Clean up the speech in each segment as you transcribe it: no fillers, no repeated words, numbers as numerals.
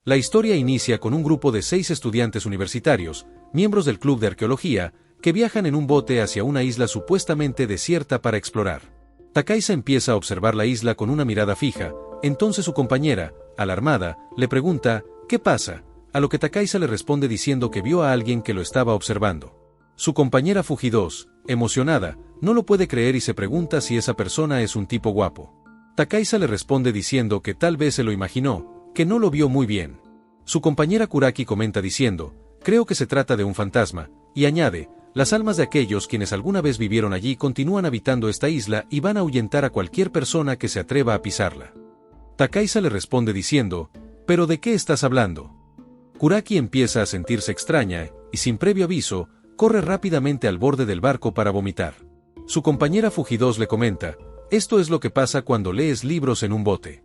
La historia inicia con un grupo de 6 estudiantes universitarios, miembros del club de arqueología, que viajan en un bote hacia una isla supuestamente desierta para explorar. Takahisa empieza a observar la isla con una mirada fija, entonces su compañera, alarmada, le pregunta, ¿qué pasa? A lo que Takahisa le responde diciendo que vio a alguien que lo estaba observando. Su compañera Fuji-2, emocionada, no lo puede creer y se pregunta si esa persona es un tipo guapo. Takahisa le responde diciendo que tal vez se lo imaginó, que no lo vio muy bien. Su compañera Kuraki comenta diciendo, creo que se trata de un fantasma, y añade, las almas de aquellos quienes alguna vez vivieron allí continúan habitando esta isla y van a ahuyentar a cualquier persona que se atreva a pisarla. Takahisa le responde diciendo, ¿pero de qué estás hablando? Kuraki empieza a sentirse extraña, y sin previo aviso, corre rápidamente al borde del barco para vomitar. Su compañera Fuji-2 le comenta, esto es lo que pasa cuando lees libros en un bote.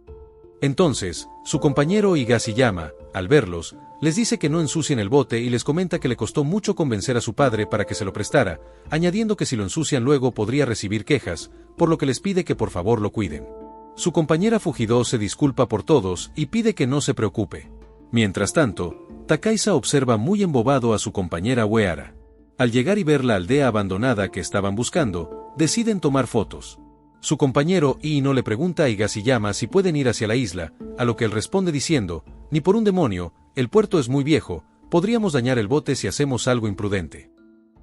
Entonces, su compañero Higashiyama, al verlos, les dice que no ensucien el bote y les comenta que le costó mucho convencer a su padre para que se lo prestara, añadiendo que si lo ensucian luego podría recibir quejas, por lo que les pide que por favor lo cuiden. Su compañera Fuji-2 se disculpa por todos y pide que no se preocupe. Mientras tanto, Takahisa observa muy embobado a su compañera Uehara. Al llegar y ver la aldea abandonada que estaban buscando, deciden tomar fotos. Su compañero Ino le pregunta a Higashiyama si pueden ir hacia la isla, a lo que él responde diciendo, ni por un demonio, el puerto es muy viejo, podríamos dañar el bote si hacemos algo imprudente.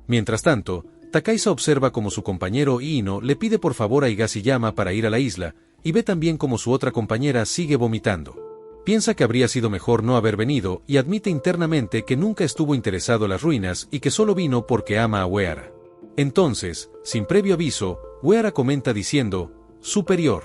Mientras tanto, Takahisa observa como su compañero Ino le pide por favor a Higashiyama para ir a la isla, y ve también como su otra compañera sigue vomitando. Piensa que habría sido mejor no haber venido y admite internamente que nunca estuvo interesado en las ruinas y que solo vino porque ama a Uehara. Entonces, sin previo aviso, Uehara comenta diciendo, superior,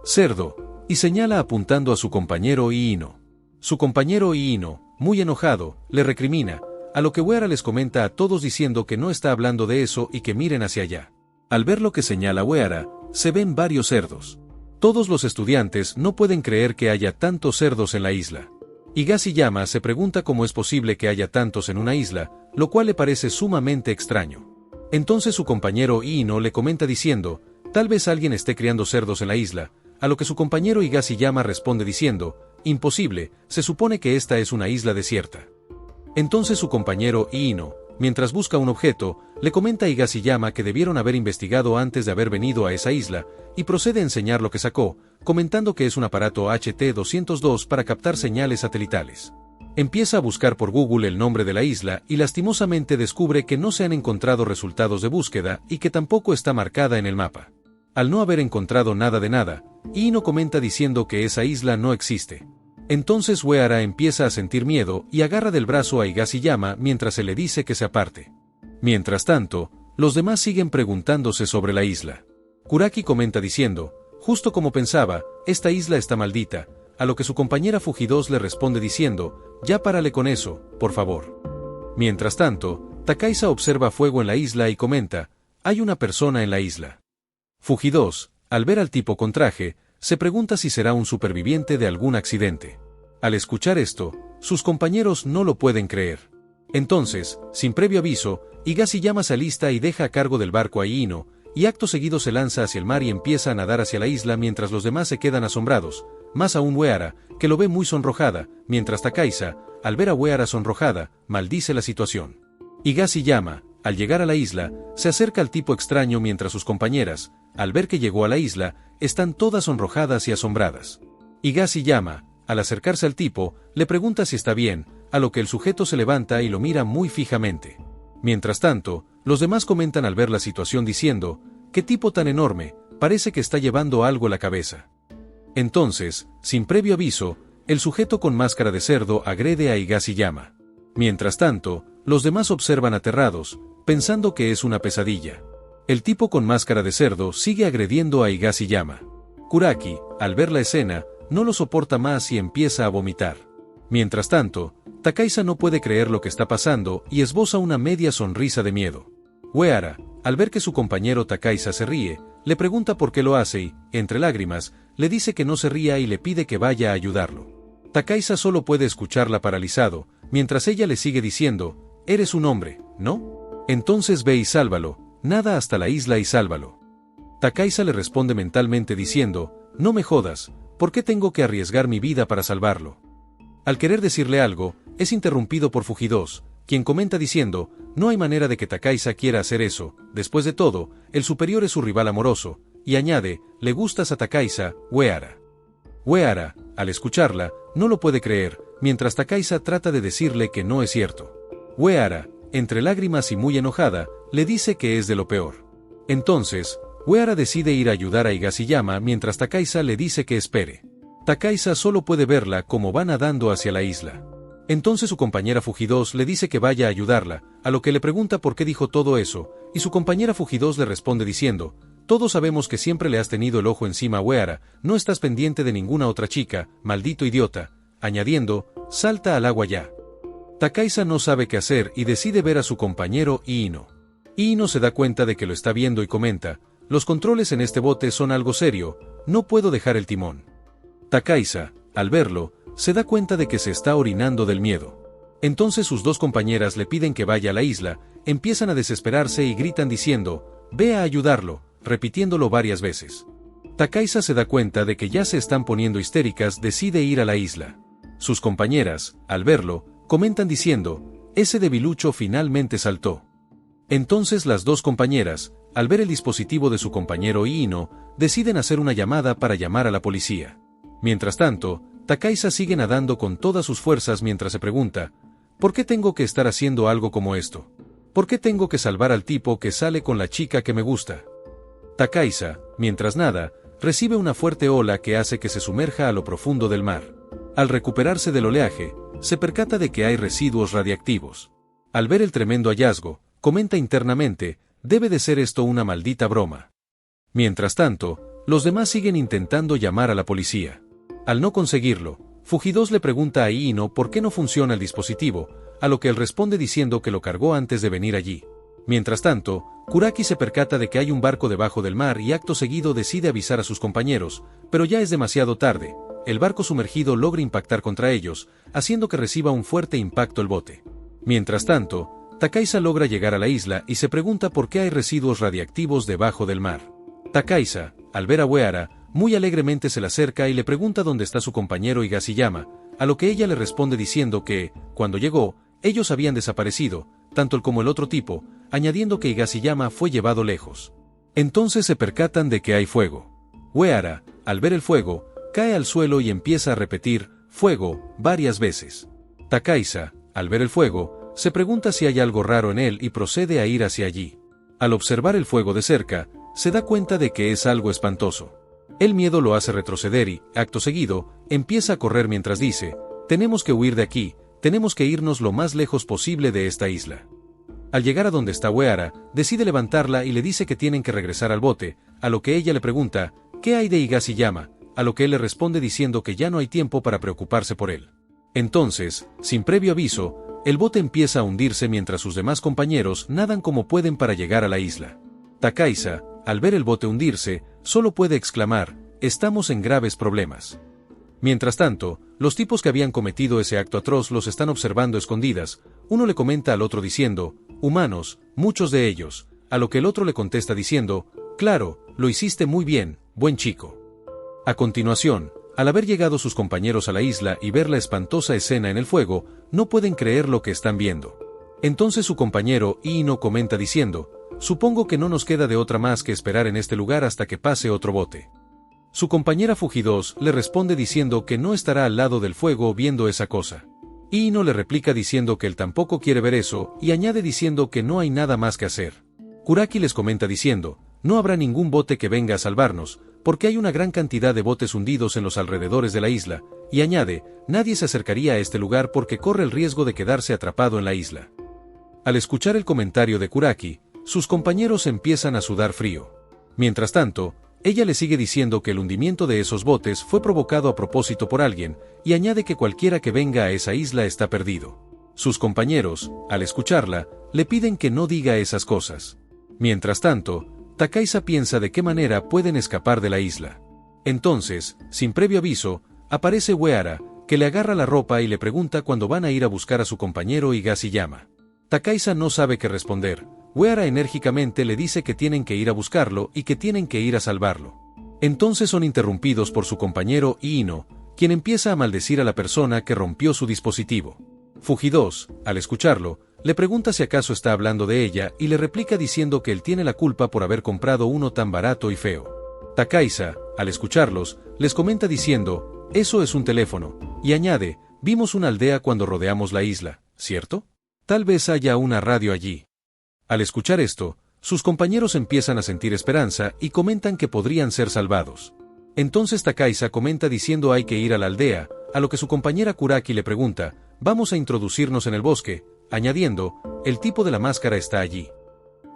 cerdo, y señala apuntando a su compañero Ino. Su compañero Ino, muy enojado, le recrimina, a lo que Uehara les comenta a todos diciendo que no está hablando de eso y que miren hacia allá. Al ver lo que señala Uehara, se ven varios cerdos. Todos los estudiantes no pueden creer que haya tantos cerdos en la isla. Higashiyama se pregunta cómo es posible que haya tantos en una isla, lo cual le parece sumamente extraño. Entonces su compañero Ino le comenta diciendo, tal vez alguien esté criando cerdos en la isla, a lo que su compañero Higashiyama responde diciendo, imposible, se supone que esta es una isla desierta. Entonces su compañero Ino, mientras busca un objeto, le comenta a Higashiyama que debieron haber investigado antes de haber venido a esa isla, y procede a enseñar lo que sacó, comentando que es un aparato HT-202 para captar señales satelitales. Empieza a buscar por Google el nombre de la isla y lastimosamente descubre que no se han encontrado resultados de búsqueda y que tampoco está marcada en el mapa. Al no haber encontrado nada de nada, Ino comenta diciendo que esa isla no existe. Entonces Uehara empieza a sentir miedo y agarra del brazo a Higashiyama mientras se le dice que se aparte. Mientras tanto, los demás siguen preguntándose sobre la isla. Kuraki comenta diciendo, justo como pensaba, esta isla está maldita, a lo que su compañera Fuji-2 le responde diciendo, ya párale con eso, por favor. Mientras tanto, Takahisa observa fuego en la isla y comenta, hay una persona en la isla. Fuji-2, al ver al tipo con traje, se pregunta si será un superviviente de algún accidente. Al escuchar esto, sus compañeros no lo pueden creer. Entonces, sin previo aviso, Higashiyama se alista y deja a cargo del barco a Ino, y acto seguido se lanza hacia el mar y empieza a nadar hacia la isla mientras los demás se quedan asombrados, más aún Uehara, que lo ve muy sonrojada, mientras Takahisa, al ver a Uehara sonrojada, maldice la situación. Higashiyama, al llegar a la isla, se acerca al tipo extraño mientras sus compañeras, al ver que llegó a la isla, están todas sonrojadas y asombradas. Higashiyama, al acercarse al tipo, le pregunta si está bien, a lo que el sujeto se levanta y lo mira muy fijamente. Mientras tanto, los demás comentan al ver la situación diciendo, «¿Qué tipo tan enorme? Parece que está llevando algo a la cabeza». Entonces, sin previo aviso, el sujeto con máscara de cerdo agrede a Higashiyama. Mientras tanto, los demás observan aterrados, pensando que es una pesadilla. El tipo con máscara de cerdo sigue agrediendo a Higashiyama. Kuraki, al ver la escena, no lo soporta más y empieza a vomitar. Mientras tanto, Takahisa no puede creer lo que está pasando y esboza una media sonrisa de miedo. Uehara, al ver que su compañero Takahisa se ríe, le pregunta por qué lo hace y, entre lágrimas, le dice que no se ría y le pide que vaya a ayudarlo. Takahisa solo puede escucharla paralizado, mientras ella le sigue diciendo, «Eres un hombre, ¿no? Entonces ve y sálvalo, nada hasta la isla y sálvalo». Takahisa le responde mentalmente diciendo, «No me jodas, ¿por qué tengo que arriesgar mi vida para salvarlo?». Al querer decirle algo, es interrumpido por Fujidos, quien comenta diciendo, no hay manera de que Takaisa quiera hacer eso, después de todo, el superior es su rival amoroso, y añade, le gustas a Takaisa, Uehara. Uehara, al escucharla, no lo puede creer, mientras Takaisa trata de decirle que no es cierto. Uehara, entre lágrimas y muy enojada, le dice que es de lo peor. Entonces, Uehara decide ir a ayudar a Higashiyama mientras Takaisa le dice que espere. Takaisa solo puede verla como va nadando hacia la isla. Entonces su compañera Fujidos le dice que vaya a ayudarla, a lo que le pregunta por qué dijo todo eso, y su compañera Fujidos le responde diciendo, todos sabemos que siempre le has tenido el ojo encima a Uehara, no estás pendiente de ninguna otra chica, maldito idiota, añadiendo, salta al agua ya. Takaisa no sabe qué hacer y decide ver a su compañero Iino. Iino se da cuenta de que lo está viendo y comenta, los controles en este bote son algo serio, no puedo dejar el timón. Takaisa, al verlo, se da cuenta de que se está orinando del miedo. Entonces sus dos compañeras le piden que vaya a la isla, empiezan a desesperarse y gritan diciendo, ve a ayudarlo, repitiéndolo varias veces. Takaisa se da cuenta de que ya se están poniendo histéricas, decide ir a la isla. Sus compañeras, al verlo, comentan diciendo, ese debilucho finalmente saltó. Entonces las dos compañeras, al ver el dispositivo de su compañero Iino, deciden hacer una llamada para llamar a la policía. Mientras tanto, Takaisa sigue nadando con todas sus fuerzas mientras se pregunta, ¿por qué tengo que estar haciendo algo como esto? ¿Por qué tengo que salvar al tipo que sale con la chica que me gusta? Takaisa, mientras nada, recibe una fuerte ola que hace que se sumerja a lo profundo del mar. Al recuperarse del oleaje, se percata de que hay residuos radiactivos. Al ver el tremendo hallazgo, comenta internamente, debe de ser esto una maldita broma. Mientras tanto, los demás siguen intentando llamar a la policía. Al no conseguirlo, Fujidos le pregunta a Iino por qué no funciona el dispositivo, a lo que él responde diciendo que lo cargó antes de venir allí. Mientras tanto, Kuraki se percata de que hay un barco debajo del mar y acto seguido decide avisar a sus compañeros, pero ya es demasiado tarde, el barco sumergido logra impactar contra ellos, haciendo que reciba un fuerte impacto el bote. Mientras tanto, Takaisa logra llegar a la isla y se pregunta por qué hay residuos radiactivos debajo del mar. Takaisa, al ver a Uehara, muy alegremente se le acerca y le pregunta dónde está su compañero Higashiyama, a lo que ella le responde diciendo que, cuando llegó, ellos habían desaparecido, tanto él como el otro tipo, añadiendo que Higashiyama fue llevado lejos. Entonces se percatan de que hay fuego. Uehara, al ver el fuego, cae al suelo y empieza a repetir, fuego, varias veces. Takaisa, al ver el fuego, se pregunta si hay algo raro en él y procede a ir hacia allí. Al observar el fuego de cerca, se da cuenta de que es algo espantoso. El miedo lo hace retroceder y, acto seguido, empieza a correr mientras dice, tenemos que huir de aquí, tenemos que irnos lo más lejos posible de esta isla. Al llegar a donde está Uehara, decide levantarla y le dice que tienen que regresar al bote, a lo que ella le pregunta, ¿qué hay de Higashiyama?, a lo que él le responde diciendo que ya no hay tiempo para preocuparse por él. Entonces, sin previo aviso, el bote empieza a hundirse mientras sus demás compañeros nadan como pueden para llegar a la isla. Takaisa, al ver el bote hundirse, solo puede exclamar, estamos en graves problemas. Mientras tanto, los tipos que habían cometido ese acto atroz los están observando escondidas, uno le comenta al otro diciendo, humanos, muchos de ellos, a lo que el otro le contesta diciendo, claro, lo hiciste muy bien, buen chico. A continuación, al haber llegado sus compañeros a la isla y ver la espantosa escena en el fuego, no pueden creer lo que están viendo. Entonces su compañero Iino comenta diciendo, supongo que no nos queda de otra más que esperar en este lugar hasta que pase otro bote. Su compañera Fujidos le responde diciendo que no estará al lado del fuego viendo esa cosa. Iino le replica diciendo que él tampoco quiere ver eso y añade diciendo que no hay nada más que hacer. Kuraki les comenta diciendo, no habrá ningún bote que venga a salvarnos, porque hay una gran cantidad de botes hundidos en los alrededores de la isla, y añade, nadie se acercaría a este lugar porque corre el riesgo de quedarse atrapado en la isla. Al escuchar el comentario de Kuraki, sus compañeros empiezan a sudar frío. Mientras tanto, ella le sigue diciendo que el hundimiento de esos botes fue provocado a propósito por alguien, y añade que cualquiera que venga a esa isla está perdido. Sus compañeros, al escucharla, le piden que no diga esas cosas. Mientras tanto, Takaisa piensa de qué manera pueden escapar de la isla. Entonces, sin previo aviso, aparece Uehara, que le agarra la ropa y le pregunta cuándo van a ir a buscar a su compañero Higashiyama. Takaisa no sabe qué responder. Uehara enérgicamente le dice que tienen que ir a buscarlo y que tienen que ir a salvarlo. Entonces son interrumpidos por su compañero Iino, quien empieza a maldecir a la persona que rompió su dispositivo. Fuji-2, al escucharlo, le pregunta si acaso está hablando de ella y le replica diciendo que él tiene la culpa por haber comprado uno tan barato y feo. Takaisa, al escucharlos, les comenta diciendo, eso es un teléfono, y añade, vimos una aldea cuando rodeamos la isla, ¿cierto? Tal vez haya una radio allí. Al escuchar esto, sus compañeros empiezan a sentir esperanza y comentan que podrían ser salvados. Entonces Takaisa comenta diciendo hay que ir a la aldea, a lo que su compañera Kuraki le pregunta, vamos a introducirnos en el bosque, añadiendo, el tipo de la máscara está allí.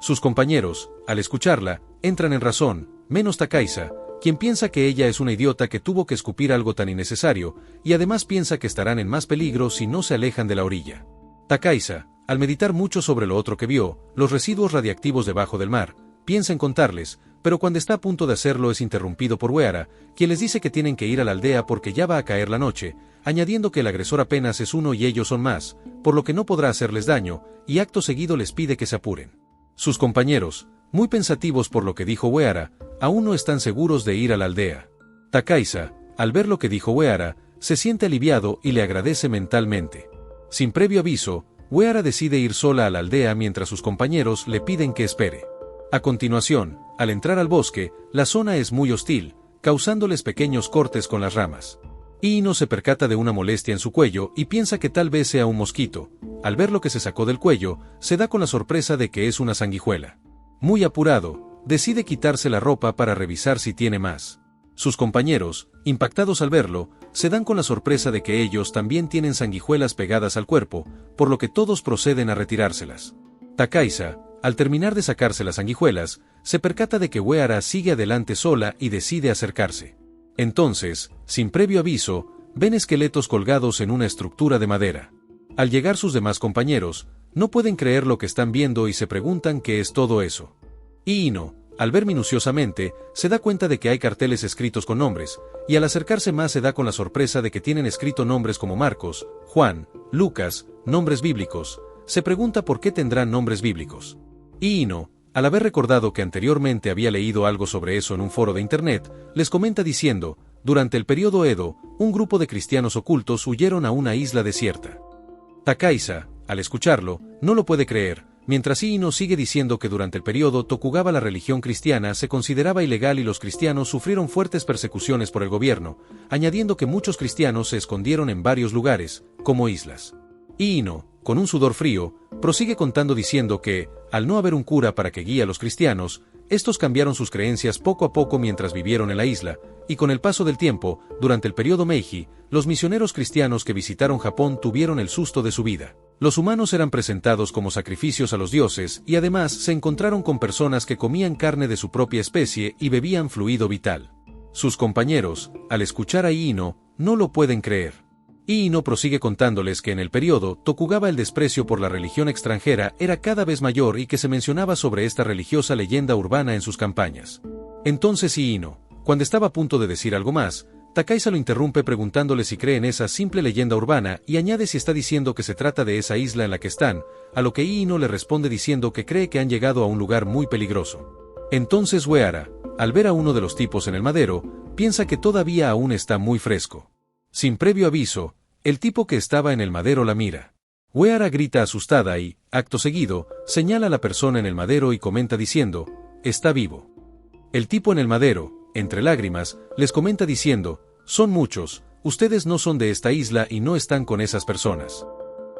Sus compañeros, al escucharla, entran en razón, menos Takaisa, quien piensa que ella es una idiota que tuvo que escupir algo tan innecesario, y además piensa que estarán en más peligro si no se alejan de la orilla. Takaisa, al meditar mucho sobre lo otro que vio, los residuos radiactivos debajo del mar, piensa en contarles, pero cuando está a punto de hacerlo es interrumpido por Uehara, quien les dice que tienen que ir a la aldea porque ya va a caer la noche, añadiendo que el agresor apenas es uno y ellos son más, por lo que no podrá hacerles daño, y acto seguido les pide que se apuren. Sus compañeros, muy pensativos por lo que dijo Uehara, aún no están seguros de ir a la aldea. Takaisa, al ver lo que dijo Uehara, se siente aliviado y le agradece mentalmente. Sin previo aviso, Uehara decide ir sola a la aldea mientras sus compañeros le piden que espere. A continuación, al entrar al bosque, la zona es muy hostil, causándoles pequeños cortes con las ramas. Ino se percata de una molestia en su cuello y piensa que tal vez sea un mosquito. Al ver lo que se sacó del cuello, se da con la sorpresa de que es una sanguijuela. Muy apurado, decide quitarse la ropa para revisar si tiene más. Sus compañeros, impactados al verlo, se dan con la sorpresa de que ellos también tienen sanguijuelas pegadas al cuerpo, por lo que todos proceden a retirárselas. Takaisa, al terminar de sacarse las sanguijuelas, se percata de que Uehara sigue adelante sola y decide acercarse. Entonces, sin previo aviso, ven esqueletos colgados en una estructura de madera. Al llegar sus demás compañeros, no pueden creer lo que están viendo y se preguntan qué es todo eso. Ino, al ver minuciosamente, se da cuenta de que hay carteles escritos con nombres, y al acercarse más se da con la sorpresa de que tienen escrito nombres como Marcos, Juan, Lucas, nombres bíblicos. Se pregunta por qué tendrán nombres bíblicos. Ino, al haber recordado que anteriormente había leído algo sobre eso en un foro de internet, les comenta diciendo, durante el periodo Edo, un grupo de cristianos ocultos huyeron a una isla desierta. Takaisa, al escucharlo, no lo puede creer, mientras Ino sigue diciendo que durante el periodo Tokugawa la religión cristiana se consideraba ilegal y los cristianos sufrieron fuertes persecuciones por el gobierno, añadiendo que muchos cristianos se escondieron en varios lugares, como islas. Ino, con un sudor frío, prosigue contando diciendo que, al no haber un cura para que guíe a los cristianos, estos cambiaron sus creencias poco a poco mientras vivieron en la isla, y con el paso del tiempo, durante el periodo Meiji, los misioneros cristianos que visitaron Japón tuvieron el susto de su vida. Los humanos eran presentados como sacrificios a los dioses y además se encontraron con personas que comían carne de su propia especie y bebían fluido vital. Sus compañeros, al escuchar a Ino, no lo pueden creer. Ino prosigue contándoles que en el periodo Tokugawa el desprecio por la religión extranjera era cada vez mayor y que se mencionaba sobre esta religiosa leyenda urbana en sus campañas. Entonces Ino, cuando estaba a punto de decir algo más, Takaisa lo interrumpe preguntándole si cree en esa simple leyenda urbana y añade si está diciendo que se trata de esa isla en la que están, a lo que Ino le responde diciendo que cree que han llegado a un lugar muy peligroso. Entonces Uehara, al ver a uno de los tipos en el madero, piensa que todavía aún está muy fresco. Sin previo aviso, el tipo que estaba en el madero la mira. Uehara grita asustada y, acto seguido, señala a la persona en el madero y comenta diciendo, está vivo. El tipo en el madero, entre lágrimas, les comenta diciendo, son muchos, ustedes no son de esta isla y no están con esas personas.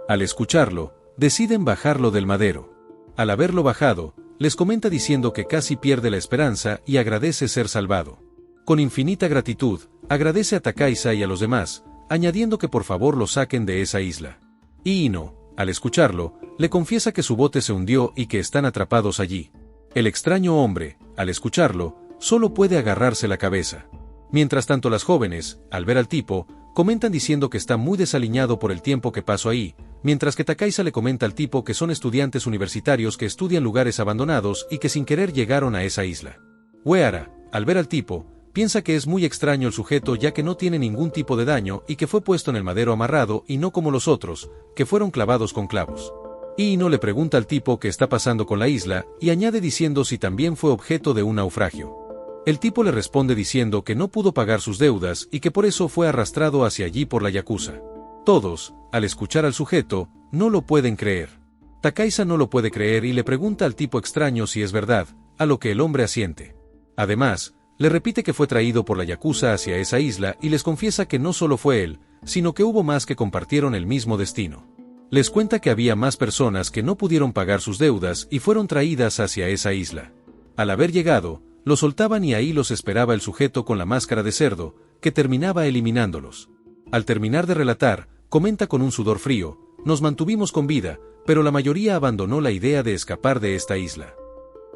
Al escucharlo, deciden bajarlo del madero. Al haberlo bajado, les comenta diciendo que casi pierde la esperanza y agradece ser salvado. Con infinita gratitud, agradece a Takaisa y a los demás, añadiendo que por favor lo saquen de esa isla. Ino, al escucharlo, le confiesa que su bote se hundió y que están atrapados allí. El extraño hombre, al escucharlo, solo puede agarrarse la cabeza. Mientras tanto las jóvenes, al ver al tipo, comentan diciendo que está muy desaliñado por el tiempo que pasó ahí, mientras que Takaisa le comenta al tipo que son estudiantes universitarios que estudian lugares abandonados y que sin querer llegaron a esa isla. Uehara, al ver al tipo, piensa que es muy extraño el sujeto ya que no tiene ningún tipo de daño y que fue puesto en el madero amarrado y no como los otros, que fueron clavados con clavos. Ino le pregunta al tipo qué está pasando con la isla y añade diciendo si también fue objeto de un naufragio. El tipo le responde diciendo que no pudo pagar sus deudas y que por eso fue arrastrado hacia allí por la yakuza. Todos, al escuchar al sujeto, no lo pueden creer. Takaiza no lo puede creer y le pregunta al tipo extraño si es verdad, a lo que el hombre asiente. Además, le repite que fue traído por la yakuza hacia esa isla y les confiesa que no solo fue él, sino que hubo más que compartieron el mismo destino. Les cuenta que había más personas que no pudieron pagar sus deudas y fueron traídas hacia esa isla. Al haber llegado, los soltaban y ahí los esperaba el sujeto con la máscara de cerdo, que terminaba eliminándolos. Al terminar de relatar, comenta con un sudor frío: nos mantuvimos con vida, pero la mayoría abandonó la idea de escapar de esta isla.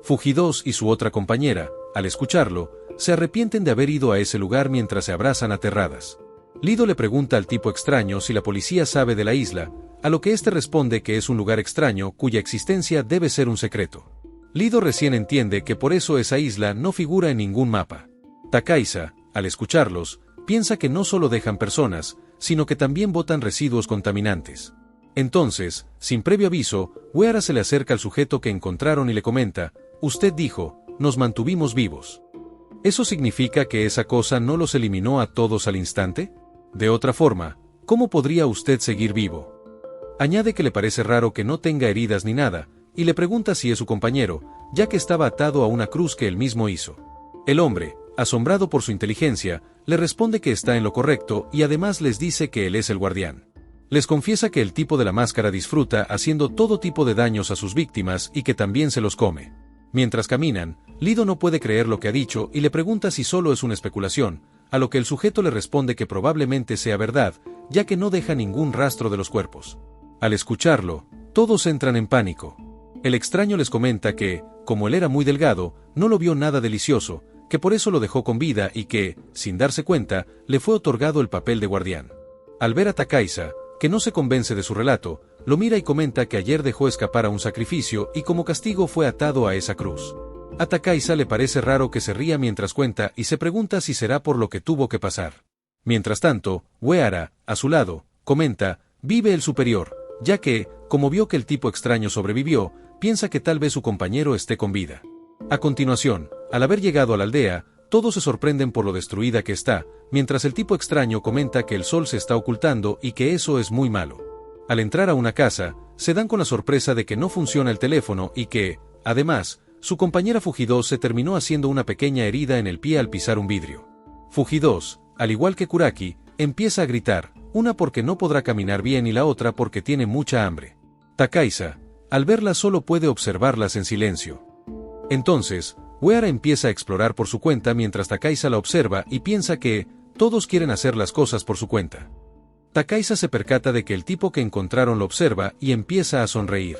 Fujidos y su otra compañera, al escucharlo, se arrepienten de haber ido a ese lugar mientras se abrazan aterradas. Lido le pregunta al tipo extraño si la policía sabe de la isla, a lo que éste responde que es un lugar extraño cuya existencia debe ser un secreto. Lido recién entiende que por eso esa isla no figura en ningún mapa. Takaiza, al escucharlos, piensa que no solo dejan personas, sino que también botan residuos contaminantes. Entonces, sin previo aviso, Uehara se le acerca al sujeto que encontraron y le comenta: usted dijo, nos mantuvimos vivos. ¿Eso significa que esa cosa no los eliminó a todos al instante? De otra forma, ¿cómo podría usted seguir vivo? Añade que le parece raro que no tenga heridas ni nada, y le pregunta si es su compañero, ya que estaba atado a una cruz que él mismo hizo. El hombre, asombrado por su inteligencia, le responde que está en lo correcto y además les dice que él es el guardián. Les confiesa que el tipo de la máscara disfruta haciendo todo tipo de daños a sus víctimas y que también se los come. Mientras caminan, Lido no puede creer lo que ha dicho y le pregunta si solo es una especulación, a lo que el sujeto le responde que probablemente sea verdad, ya que no deja ningún rastro de los cuerpos. Al escucharlo, todos entran en pánico. El extraño les comenta que, como él era muy delgado, no lo vio nada delicioso, que por eso lo dejó con vida y que, sin darse cuenta, le fue otorgado el papel de guardián. Al ver a Takaiza, que no se convence de su relato, lo mira y comenta que ayer dejó escapar a un sacrificio y como castigo fue atado a esa cruz. A Takaiza le parece raro que se ría mientras cuenta y se pregunta si será por lo que tuvo que pasar. Mientras tanto, Uehara, a su lado, comenta: vive el superior, ya que, como vio que el tipo extraño sobrevivió, piensa que tal vez su compañero esté con vida. A continuación, al haber llegado a la aldea, todos se sorprenden por lo destruida que está, mientras el tipo extraño comenta que el sol se está ocultando y que eso es muy malo. Al entrar a una casa, se dan con la sorpresa de que no funciona el teléfono y que, además, su compañera Fujidos se terminó haciendo una pequeña herida en el pie al pisar un vidrio. Fujidos, al igual que Kuraki, empieza a gritar, una porque no podrá caminar bien y la otra porque tiene mucha hambre. Takaiza, al verla solo puede observarlas en silencio. Entonces, Uehara empieza a explorar por su cuenta mientras Takaiza la observa y piensa que todos quieren hacer las cosas por su cuenta. Takaiza se percata de que el tipo que encontraron lo observa y empieza a sonreír.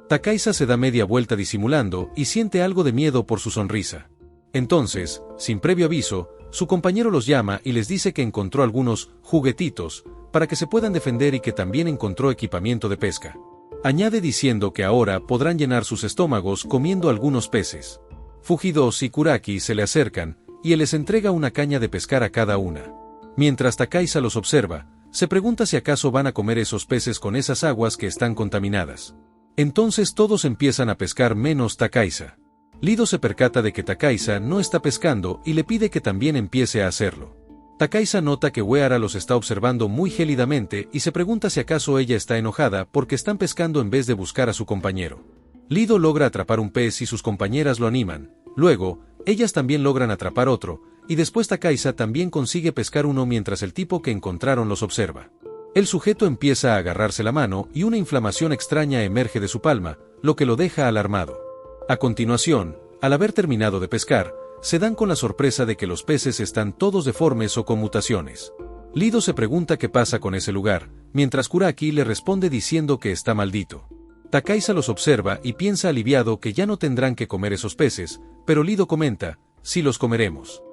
Takaiza se da media vuelta disimulando y siente algo de miedo por su sonrisa. Entonces, sin previo aviso, su compañero los llama y les dice que encontró algunos juguetitos para que se puedan defender y que también encontró equipamiento de pesca. Añade diciendo que ahora podrán llenar sus estómagos comiendo algunos peces. Fujidos y Kuraki se le acercan, y él les entrega una caña de pescar a cada una. Mientras Takaiza los observa, se pregunta si acaso van a comer esos peces con esas aguas que están contaminadas. Entonces todos empiezan a pescar menos Takaiza. Lido se percata de que Takaiza no está pescando y le pide que también empiece a hacerlo. Takaiza nota que Uehara los está observando muy gélidamente y se pregunta si acaso ella está enojada porque están pescando en vez de buscar a su compañero. Lido logra atrapar un pez y sus compañeras lo animan. Luego, ellas también logran atrapar otro, y después Takaiza también consigue pescar uno mientras el tipo que encontraron los observa. El sujeto empieza a agarrarse la mano y una inflamación extraña emerge de su palma, lo que lo deja alarmado. A continuación, al haber terminado de pescar, se dan con la sorpresa de que los peces están todos deformes o con mutaciones. Lido se pregunta qué pasa con ese lugar, mientras Kuraki le responde diciendo que está maldito. Takaiza los observa y piensa aliviado que ya no tendrán que comer esos peces, pero Lido comenta: sí los comeremos.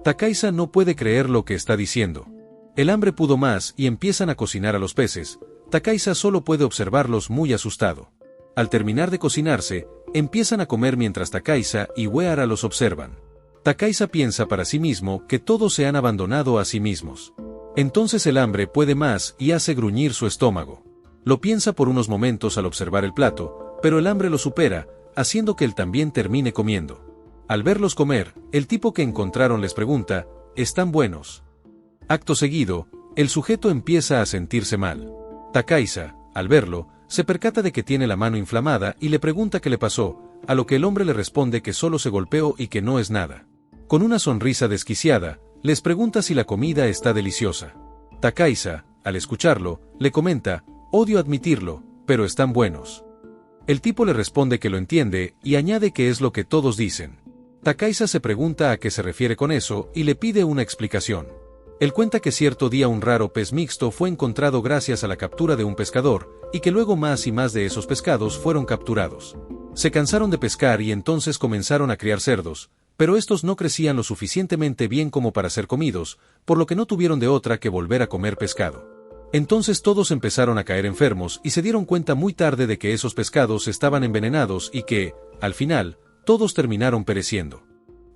Takaiza no puede creer lo que está diciendo. El hambre pudo más y empiezan a cocinar a los peces. Takaiza solo puede observarlos muy asustado. Al terminar de cocinarse, empiezan a comer mientras Takaiza y Uehara los observan. Takaiza piensa para sí mismo que todos se han abandonado a sí mismos. Entonces el hambre puede más y hace gruñir su estómago. Lo piensa por unos momentos al observar el plato, pero el hambre lo supera, haciendo que él también termine comiendo. Al verlos comer, el tipo que encontraron les pregunta, ¿están buenos? Acto seguido, el sujeto empieza a sentirse mal. Takahisa, al verlo, se percata de que tiene la mano inflamada y le pregunta qué le pasó, a lo que el hombre le responde que solo se golpeó y que no es nada. Con una sonrisa desquiciada, les pregunta si la comida está deliciosa. Takahisa, al escucharlo, le comenta, odio admitirlo, pero están buenos. El tipo le responde que lo entiende y añade que es lo que todos dicen. Takahisa se pregunta a qué se refiere con eso y le pide una explicación. Él cuenta que cierto día un raro pez mixto fue encontrado gracias a la captura de un pescador, y que luego más y más de esos pescados fueron capturados. Se cansaron de pescar y entonces comenzaron a criar cerdos, pero estos no crecían lo suficientemente bien como para ser comidos, por lo que no tuvieron de otra que volver a comer pescado. Entonces todos empezaron a caer enfermos y se dieron cuenta muy tarde de que esos pescados estaban envenenados y que, al final, todos terminaron pereciendo.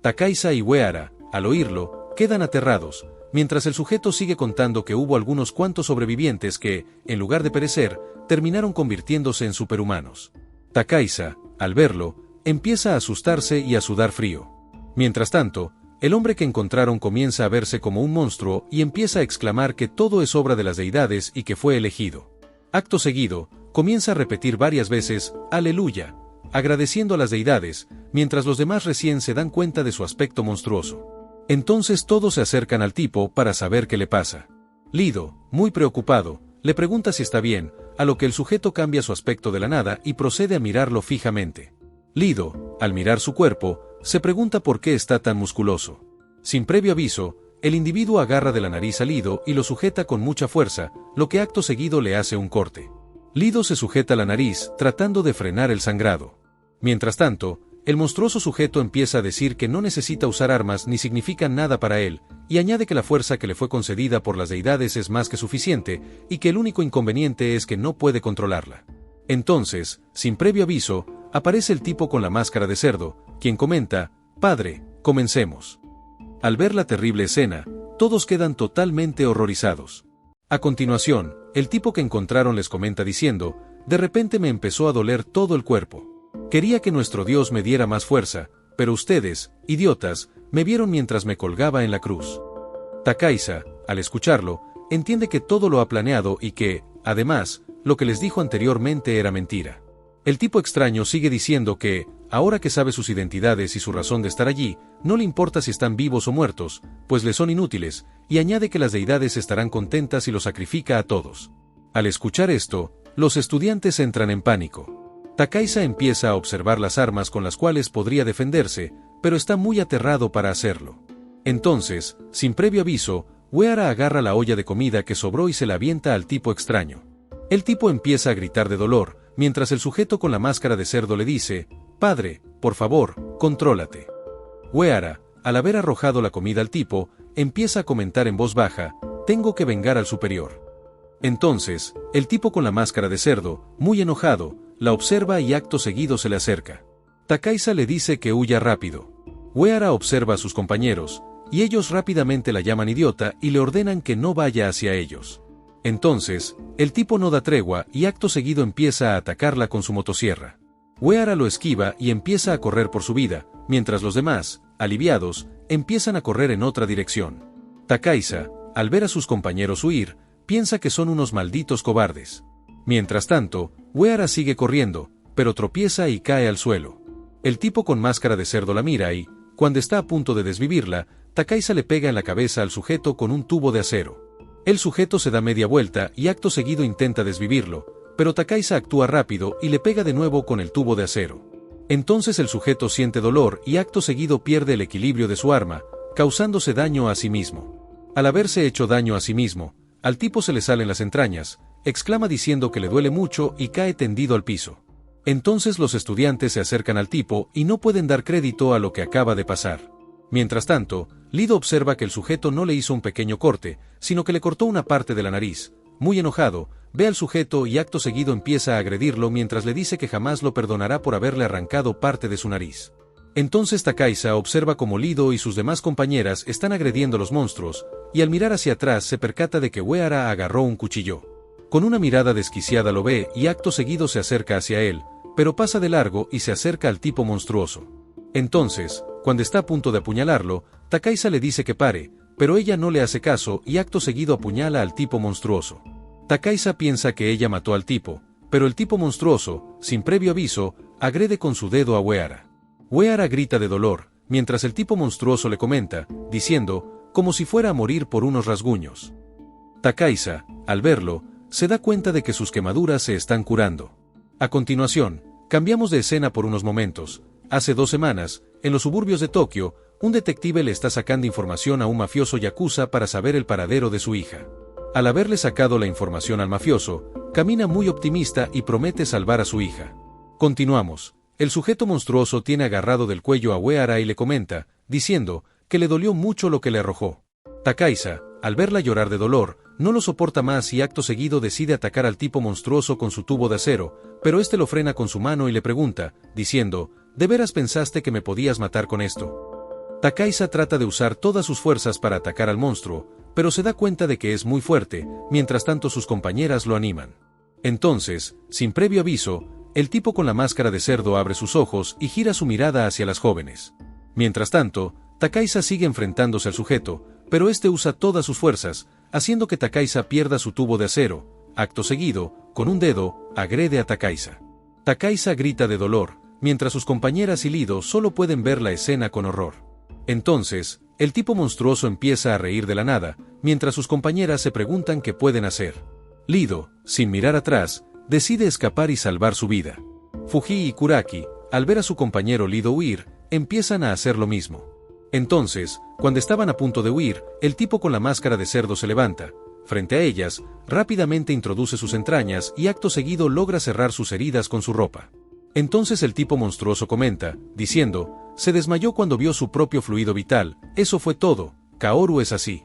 Takahisa y Uehara, al oírlo, quedan aterrados, mientras el sujeto sigue contando que hubo algunos cuantos sobrevivientes que, en lugar de perecer, terminaron convirtiéndose en superhumanos. Takahisa, al verlo, empieza a asustarse y a sudar frío. Mientras tanto, el hombre que encontraron comienza a verse como un monstruo y empieza a exclamar que todo es obra de las deidades y que fue elegido. Acto seguido, comienza a repetir varias veces, ¡Aleluya!, agradeciendo a las deidades, mientras los demás recién se dan cuenta de su aspecto monstruoso. Entonces todos se acercan al tipo para saber qué le pasa. Lido, muy preocupado, le pregunta si está bien, a lo que el sujeto cambia su aspecto de la nada y procede a mirarlo fijamente. Lido, al mirar su cuerpo, se pregunta por qué está tan musculoso. Sin previo aviso, el individuo agarra de la nariz a Lido y lo sujeta con mucha fuerza, lo que acto seguido le hace un corte. Lido se sujeta la nariz, tratando de frenar el sangrado. Mientras tanto, el monstruoso sujeto empieza a decir que no necesita usar armas ni significan nada para él, y añade que la fuerza que le fue concedida por las deidades es más que suficiente, y que el único inconveniente es que no puede controlarla. Entonces, sin previo aviso, aparece el tipo con la máscara de cerdo, quien comenta, «Padre, comencemos». Al ver la terrible escena, todos quedan totalmente horrorizados. A continuación, el tipo que encontraron les comenta diciendo, «De repente me empezó a doler todo el cuerpo. Quería que nuestro Dios me diera más fuerza, pero ustedes, idiotas, me vieron mientras me colgaba en la cruz». Takahisa, al escucharlo, entiende que todo lo ha planeado y que, además, lo que les dijo anteriormente era mentira. El tipo extraño sigue diciendo que, ahora que sabe sus identidades y su razón de estar allí, no le importa si están vivos o muertos, pues le son inútiles, y añade que las deidades estarán contentas si los sacrifica a todos. Al escuchar esto, los estudiantes entran en pánico. Takahisa empieza a observar las armas con las cuales podría defenderse, pero está muy aterrado para hacerlo. Entonces, sin previo aviso, Uehara agarra la olla de comida que sobró y se la avienta al tipo extraño. El tipo empieza a gritar de dolor, mientras el sujeto con la máscara de cerdo le dice, «Padre, por favor, contrólate». Uehara, al haber arrojado la comida al tipo, empieza a comentar en voz baja, «Tengo que vengar al superior». Entonces, el tipo con la máscara de cerdo, muy enojado, la observa y acto seguido se le acerca. Takahisa le dice que huya rápido. Uehara observa a sus compañeros, y ellos rápidamente la llaman idiota y le ordenan que no vaya hacia ellos. Entonces, el tipo no da tregua y acto seguido empieza a atacarla con su motosierra. Uehara lo esquiva y empieza a correr por su vida, mientras los demás, aliviados, empiezan a correr en otra dirección. Takahisa, al ver a sus compañeros huir, piensa que son unos malditos cobardes. Mientras tanto, Uehara sigue corriendo, pero tropieza y cae al suelo. El tipo con máscara de cerdo la mira y, cuando está a punto de desvivirla, Takahisa le pega en la cabeza al sujeto con un tubo de acero. El sujeto se da media vuelta y acto seguido intenta desvivirlo, pero Takahisa actúa rápido y le pega de nuevo con el tubo de acero. Entonces el sujeto siente dolor y acto seguido pierde el equilibrio de su arma, causándose daño a sí mismo. Al haberse hecho daño a sí mismo, al tipo se le salen las entrañas, exclama diciendo que le duele mucho y cae tendido al piso. Entonces los estudiantes se acercan al tipo y no pueden dar crédito a lo que acaba de pasar. Mientras tanto, Lido observa que el sujeto no le hizo un pequeño corte, sino que le cortó una parte de la nariz. Muy enojado, ve al sujeto y acto seguido empieza a agredirlo mientras le dice que jamás lo perdonará por haberle arrancado parte de su nariz. Entonces Takahisa observa cómo Lido y sus demás compañeras están agrediendo a los monstruos, y al mirar hacia atrás se percata de que Uehara agarró un cuchillo. Con una mirada desquiciada lo ve y acto seguido se acerca hacia él, pero pasa de largo y se acerca al tipo monstruoso. Entonces, cuando está a punto de apuñalarlo, Takaisa le dice que pare, pero ella no le hace caso y acto seguido apuñala al tipo monstruoso. Takaisa piensa que ella mató al tipo, pero el tipo monstruoso, sin previo aviso, agrede con su dedo a Uehara. Uehara grita de dolor, mientras el tipo monstruoso le comenta, diciendo, como si fuera a morir por unos rasguños. Takaisa, al verlo, se da cuenta de que sus quemaduras se están curando. A continuación, cambiamos de escena por unos momentos. Hace 2 semanas, en los suburbios de Tokio, un detective le está sacando información a un mafioso yakuza para saber el paradero de su hija. Al haberle sacado la información al mafioso, camina muy optimista y promete salvar a su hija. Continuamos. El sujeto monstruoso tiene agarrado del cuello a Uehara y le comenta, diciendo, que le dolió mucho lo que le arrojó. Takaisa, al verla llorar de dolor, no lo soporta más y acto seguido decide atacar al tipo monstruoso con su tubo de acero, pero este lo frena con su mano y le pregunta, diciendo, ¿de veras pensaste que me podías matar con esto? Takaisa trata de usar todas sus fuerzas para atacar al monstruo, pero se da cuenta de que es muy fuerte, mientras tanto sus compañeras lo animan. Entonces, sin previo aviso, el tipo con la máscara de cerdo abre sus ojos y gira su mirada hacia las jóvenes. Mientras tanto, Takaisa sigue enfrentándose al sujeto, pero este usa todas sus fuerzas, haciendo que Takaisa pierda su tubo de acero. Acto seguido, con un dedo, agrede a Takaisa. Takaisa grita de dolor, mientras sus compañeras y Lido solo pueden ver la escena con horror. Entonces, el tipo monstruoso empieza a reír de la nada, mientras sus compañeras se preguntan qué pueden hacer. Lido, sin mirar atrás, decide escapar y salvar su vida. Fuji y Kuraki, al ver a su compañero Lido huir, empiezan a hacer lo mismo. Entonces, cuando estaban a punto de huir, el tipo con la máscara de cerdo se levanta. Frente a ellas, rápidamente introduce sus entrañas y acto seguido logra cerrar sus heridas con su ropa. Entonces el tipo monstruoso comenta, diciendo, se desmayó cuando vio su propio fluido vital, eso fue todo, Kaoru es así.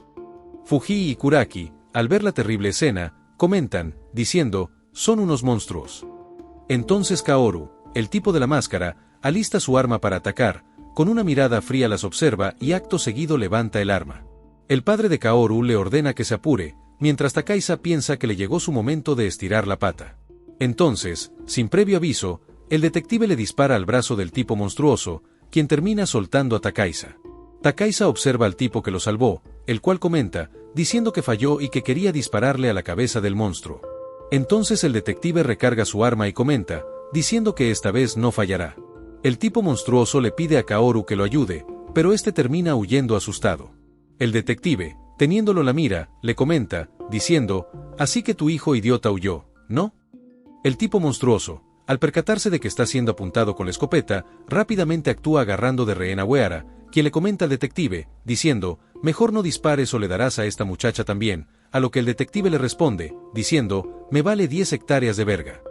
Fuji y Kuraki, al ver la terrible escena, comentan, diciendo, son unos monstruos. Entonces Kaoru, el tipo de la máscara, alista su arma para atacar, con una mirada fría las observa y acto seguido levanta el arma. El padre de Kaoru le ordena que se apure, mientras Takaisa piensa que le llegó su momento de estirar la pata. Entonces, sin previo aviso, el detective le dispara al brazo del tipo monstruoso, quien termina soltando a Takaisa. Takaisa observa al tipo que lo salvó, el cual comenta, diciendo que falló y que quería dispararle a la cabeza del monstruo. Entonces el detective recarga su arma y comenta, diciendo que esta vez no fallará. El tipo monstruoso le pide a Kaoru que lo ayude, pero este termina huyendo asustado. El detective, teniéndolo la mira, le comenta, diciendo, así que tu hijo idiota huyó, ¿no? El tipo monstruoso, al percatarse de que está siendo apuntado con la escopeta, rápidamente actúa agarrando de rehén a Uehara, quien le comenta al detective, diciendo, mejor no dispares o le darás a esta muchacha también, a lo que el detective le responde, diciendo, me vale 10 hectáreas de verga.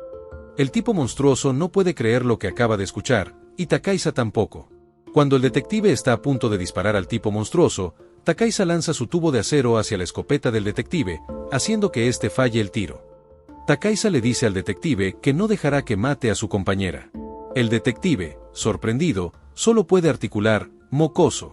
El tipo monstruoso no puede creer lo que acaba de escuchar, y Takaisa tampoco. Cuando el detective está a punto de disparar al tipo monstruoso, Takaisa lanza su tubo de acero hacia la escopeta del detective, haciendo que éste falle el tiro. Takaisa le dice al detective que no dejará que mate a su compañera. El detective, sorprendido, solo puede articular, mocoso.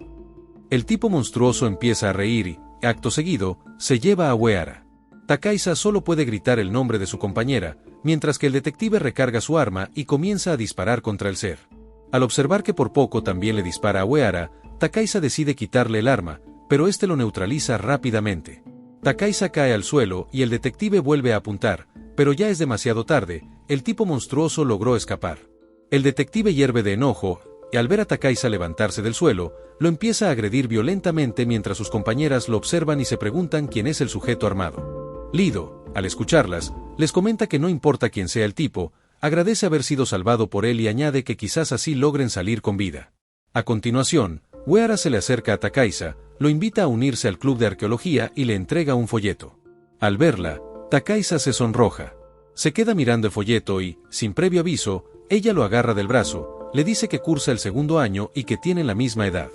El tipo monstruoso empieza a reír y, acto seguido, se lleva a Uehara. Takaisa solo puede gritar el nombre de su compañera, mientras que el detective recarga su arma y comienza a disparar contra el ser. Al observar que por poco también le dispara a Uehara, Takaisa decide quitarle el arma, pero este lo neutraliza rápidamente. Takaisa cae al suelo y el detective vuelve a apuntar, pero ya es demasiado tarde, el tipo monstruoso logró escapar. El detective hierve de enojo, y al ver a Takaisa levantarse del suelo, lo empieza a agredir violentamente mientras sus compañeras lo observan y se preguntan quién es el sujeto armado. Lido, al escucharlas, les comenta que no importa quién sea el tipo, agradece haber sido salvado por él y añade que quizás así logren salir con vida. A continuación, Uehara se le acerca a Takaisa, lo invita a unirse al club de arqueología y le entrega un folleto. Al verla, Takaisa se sonroja. Se queda mirando el folleto y, sin previo aviso, ella lo agarra del brazo, le dice que cursa el 2º año y que tienen la misma edad.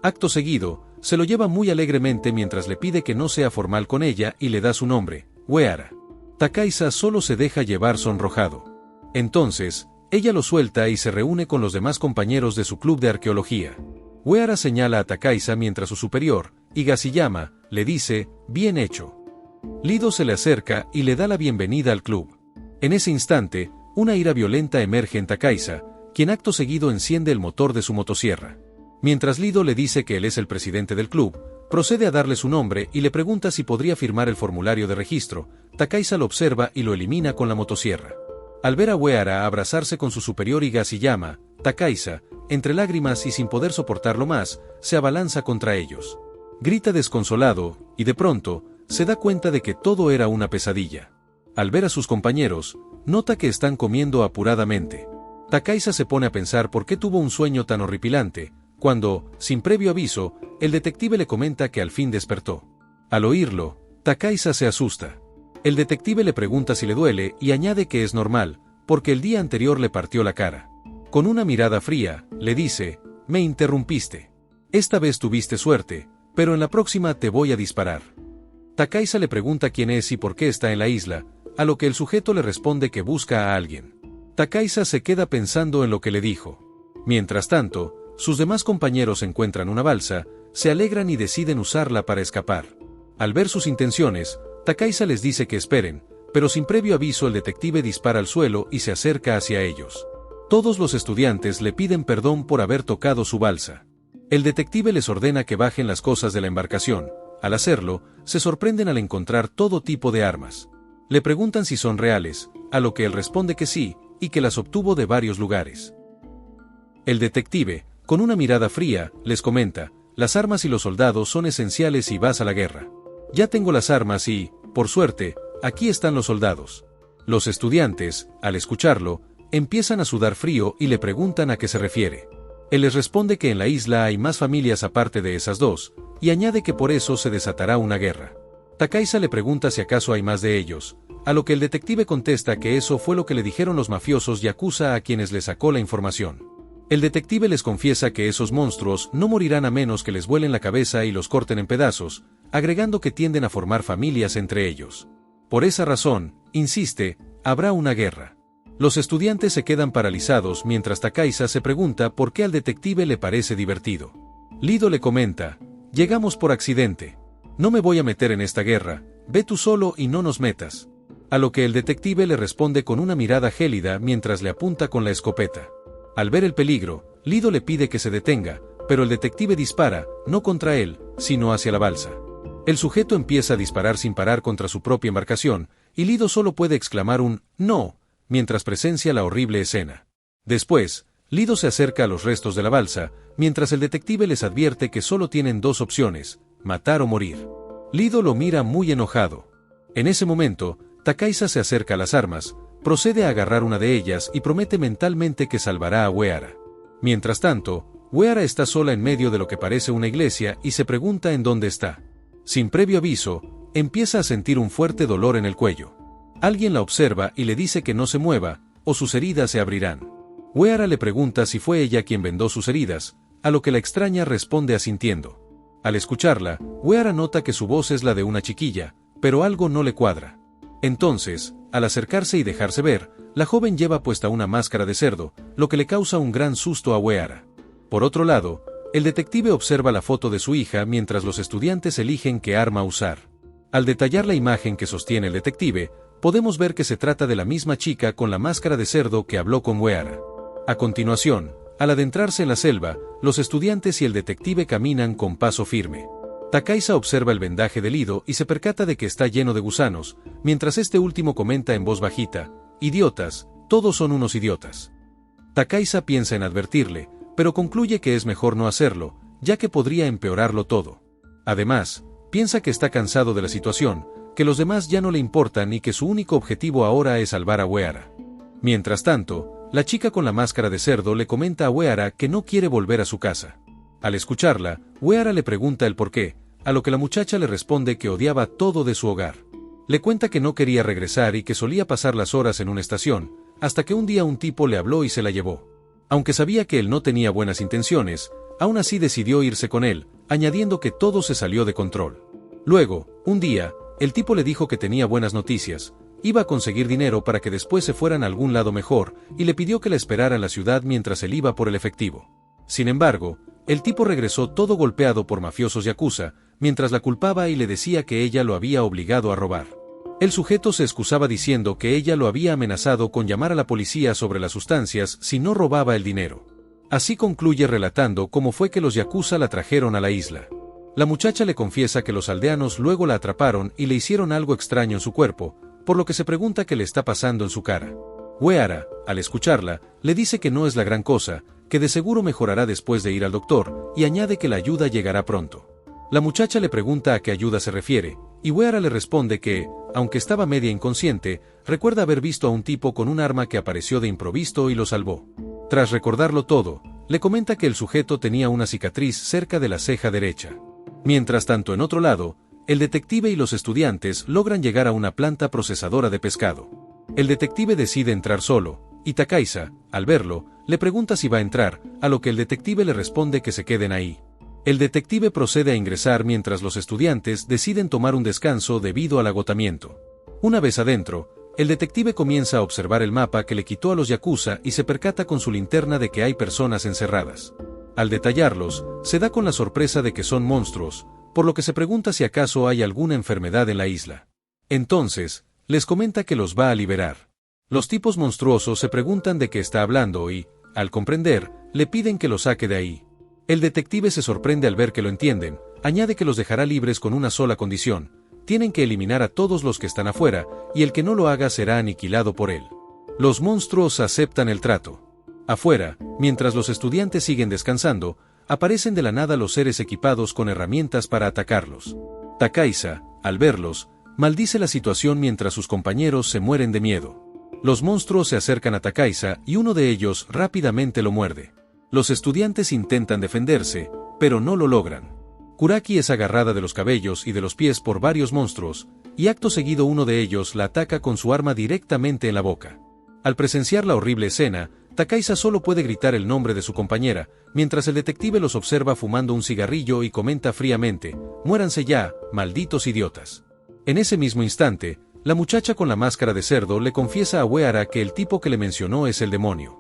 Acto seguido, se lo lleva muy alegremente mientras le pide que no sea formal con ella y le da su nombre, Uehara. Takaisa solo se deja llevar sonrojado. Entonces, ella lo suelta y se reúne con los demás compañeros de su club de arqueología. Uehara señala a Takaisa mientras su superior, Higashiyama, le dice, bien hecho. Lido se le acerca y le da la bienvenida al club. En ese instante, una ira violenta emerge en Takaisa, quien acto seguido enciende el motor de su motosierra. Mientras Lido le dice que él es el presidente del club, procede a darle su nombre y le pregunta si podría firmar el formulario de registro. Takaisa lo observa y lo elimina con la motosierra. Al ver a Uehara abrazarse con su superior Higashiyama, Takaisa, entre lágrimas y sin poder soportarlo más, se abalanza contra ellos. Grita desconsolado, y de pronto, se da cuenta de que todo era una pesadilla. Al ver a sus compañeros, nota que están comiendo apuradamente. Takaisa se pone a pensar por qué tuvo un sueño tan horripilante, cuando, sin previo aviso, el detective le comenta que al fin despertó. Al oírlo, Takaisa se asusta. El detective le pregunta si le duele y añade que es normal, porque el día anterior le partió la cara. Con una mirada fría, le dice: «Me interrumpiste. Esta vez tuviste suerte, pero en la próxima te voy a disparar». Takaisa le pregunta quién es y por qué está en la isla, a lo que el sujeto le responde que busca a alguien. Takaisa se queda pensando en lo que le dijo. Mientras tanto, sus demás compañeros encuentran una balsa, se alegran y deciden usarla para escapar. Al ver sus intenciones, Takaisa les dice que esperen, pero sin previo aviso el detective dispara al suelo y se acerca hacia ellos. Todos los estudiantes le piden perdón por haber tocado su balsa. El detective les ordena que bajen las cosas de la embarcación. Al hacerlo, se sorprenden al encontrar todo tipo de armas. Le preguntan si son reales, a lo que él responde que sí, y que las obtuvo de varios lugares. El detective, con una mirada fría, les comenta: «Las armas y los soldados son esenciales si vas a la guerra. Ya tengo las armas y, por suerte, aquí están los soldados». Los estudiantes, al escucharlo, empiezan a sudar frío y le preguntan a qué se refiere. Él les responde que en la isla hay más familias aparte de esas dos, y añade que por eso se desatará una guerra. Takaisa le pregunta si acaso hay más de ellos, a lo que el detective contesta que eso fue lo que le dijeron los mafiosos yakuza a quienes le sacó la información. El detective les confiesa que esos monstruos no morirán a menos que les vuelen la cabeza y los corten en pedazos, agregando que tienden a formar familias entre ellos. Por esa razón, insiste, habrá una guerra. Los estudiantes se quedan paralizados mientras Takaisa se pregunta por qué al detective le parece divertido. Lido le comenta: «Llegamos por accidente. No me voy a meter en esta guerra, ve tú solo y no nos metas». A lo que el detective le responde con una mirada gélida mientras le apunta con la escopeta. Al ver el peligro, Lido le pide que se detenga, pero el detective dispara, no contra él, sino hacia la balsa. El sujeto empieza a disparar sin parar contra su propia embarcación, y Lido solo puede exclamar un «no», mientras presencia la horrible escena. Después, Lido se acerca a los restos de la balsa, mientras el detective les advierte que solo tienen dos opciones: matar o morir. Lido lo mira muy enojado. En ese momento, Takaisa se acerca a las armas, procede a agarrar una de ellas y promete mentalmente que salvará a Uehara. Mientras tanto, Uehara está sola en medio de lo que parece una iglesia y se pregunta en dónde está. Sin previo aviso, empieza a sentir un fuerte dolor en el cuello. Alguien la observa y le dice que no se mueva, o sus heridas se abrirán. Uehara le pregunta si fue ella quien vendó sus heridas, a lo que la extraña responde asintiendo. Al escucharla, Uehara nota que su voz es la de una chiquilla, pero algo no le cuadra. Entonces, al acercarse y dejarse ver, la joven lleva puesta una máscara de cerdo, lo que le causa un gran susto a Uehara. Por otro lado, el detective observa la foto de su hija mientras los estudiantes eligen qué arma usar. Al detallar la imagen que sostiene el detective, podemos ver que se trata de la misma chica con la máscara de cerdo que habló con Uehara. A continuación, al adentrarse en la selva, los estudiantes y el detective caminan con paso firme. Takaisa observa el vendaje de Lido y se percata de que está lleno de gusanos, mientras este último comenta en voz bajita: «Idiotas, todos son unos idiotas». Takaisa piensa en advertirle, pero concluye que es mejor no hacerlo, ya que podría empeorarlo todo. Además, piensa que está cansado de la situación, que los demás ya no le importan y que su único objetivo ahora es salvar a Uehara. Mientras tanto, la chica con la máscara de cerdo le comenta a Uehara que no quiere volver a su casa. Al escucharla, Uehara le pregunta el por qué, a lo que la muchacha le responde que odiaba todo de su hogar. Le cuenta que no quería regresar y que solía pasar las horas en una estación, hasta que un día un tipo le habló y se la llevó. Aunque sabía que él no tenía buenas intenciones, aún así decidió irse con él, añadiendo que todo se salió de control. Luego, un día, el tipo le dijo que tenía buenas noticias, iba a conseguir dinero para que después se fueran a algún lado mejor, y le pidió que la esperara en la ciudad mientras él iba por el efectivo. Sin embargo, el tipo regresó todo golpeado por mafiosos yakuza, mientras la culpaba y le decía que ella lo había obligado a robar. El sujeto se excusaba diciendo que ella lo había amenazado con llamar a la policía sobre las sustancias si no robaba el dinero. Así concluye relatando cómo fue que los yakuza la trajeron a la isla. La muchacha le confiesa que los aldeanos luego la atraparon y le hicieron algo extraño en su cuerpo, por lo que se pregunta qué le está pasando en su cara. Uehara, al escucharla, le dice que no es la gran cosa, que de seguro mejorará después de ir al doctor, y añade que la ayuda llegará pronto. La muchacha le pregunta a qué ayuda se refiere, y Uehara le responde que, aunque estaba media inconsciente, recuerda haber visto a un tipo con un arma que apareció de improviso y lo salvó. Tras recordarlo todo, le comenta que el sujeto tenía una cicatriz cerca de la ceja derecha. Mientras tanto, en otro lado, el detective y los estudiantes logran llegar a una planta procesadora de pescado. El detective decide entrar solo, y Takaiza, al verlo, le pregunta si va a entrar, a lo que el detective le responde que se queden ahí. El detective procede a ingresar mientras los estudiantes deciden tomar un descanso debido al agotamiento. Una vez adentro, el detective comienza a observar el mapa que le quitó a los yakuza y se percata con su linterna de que hay personas encerradas. Al detallarlos, se da con la sorpresa de que son monstruos, por lo que se pregunta si acaso hay alguna enfermedad en la isla. Entonces, les comenta que los va a liberar. Los tipos monstruosos se preguntan de qué está hablando y, al comprender, le piden que lo saque de ahí. El detective se sorprende al ver que lo entienden, añade que los dejará libres con una sola condición: tienen que eliminar a todos los que están afuera, y el que no lo haga será aniquilado por él. Los monstruos aceptan el trato. Afuera, mientras los estudiantes siguen descansando, aparecen de la nada los seres equipados con herramientas para atacarlos. Takaiza, al verlos, maldice la situación mientras sus compañeros se mueren de miedo. Los monstruos se acercan a Takaiza y uno de ellos rápidamente lo muerde. Los estudiantes intentan defenderse, pero no lo logran. Kuraki es agarrada de los cabellos y de los pies por varios monstruos, y acto seguido uno de ellos la ataca con su arma directamente en la boca. Al presenciar la horrible escena, Takaiza solo puede gritar el nombre de su compañera, mientras el detective los observa fumando un cigarrillo y comenta fríamente: «Muéranse ya, malditos idiotas». En ese mismo instante, la muchacha con la máscara de cerdo le confiesa a Uehara que el tipo que le mencionó es el demonio.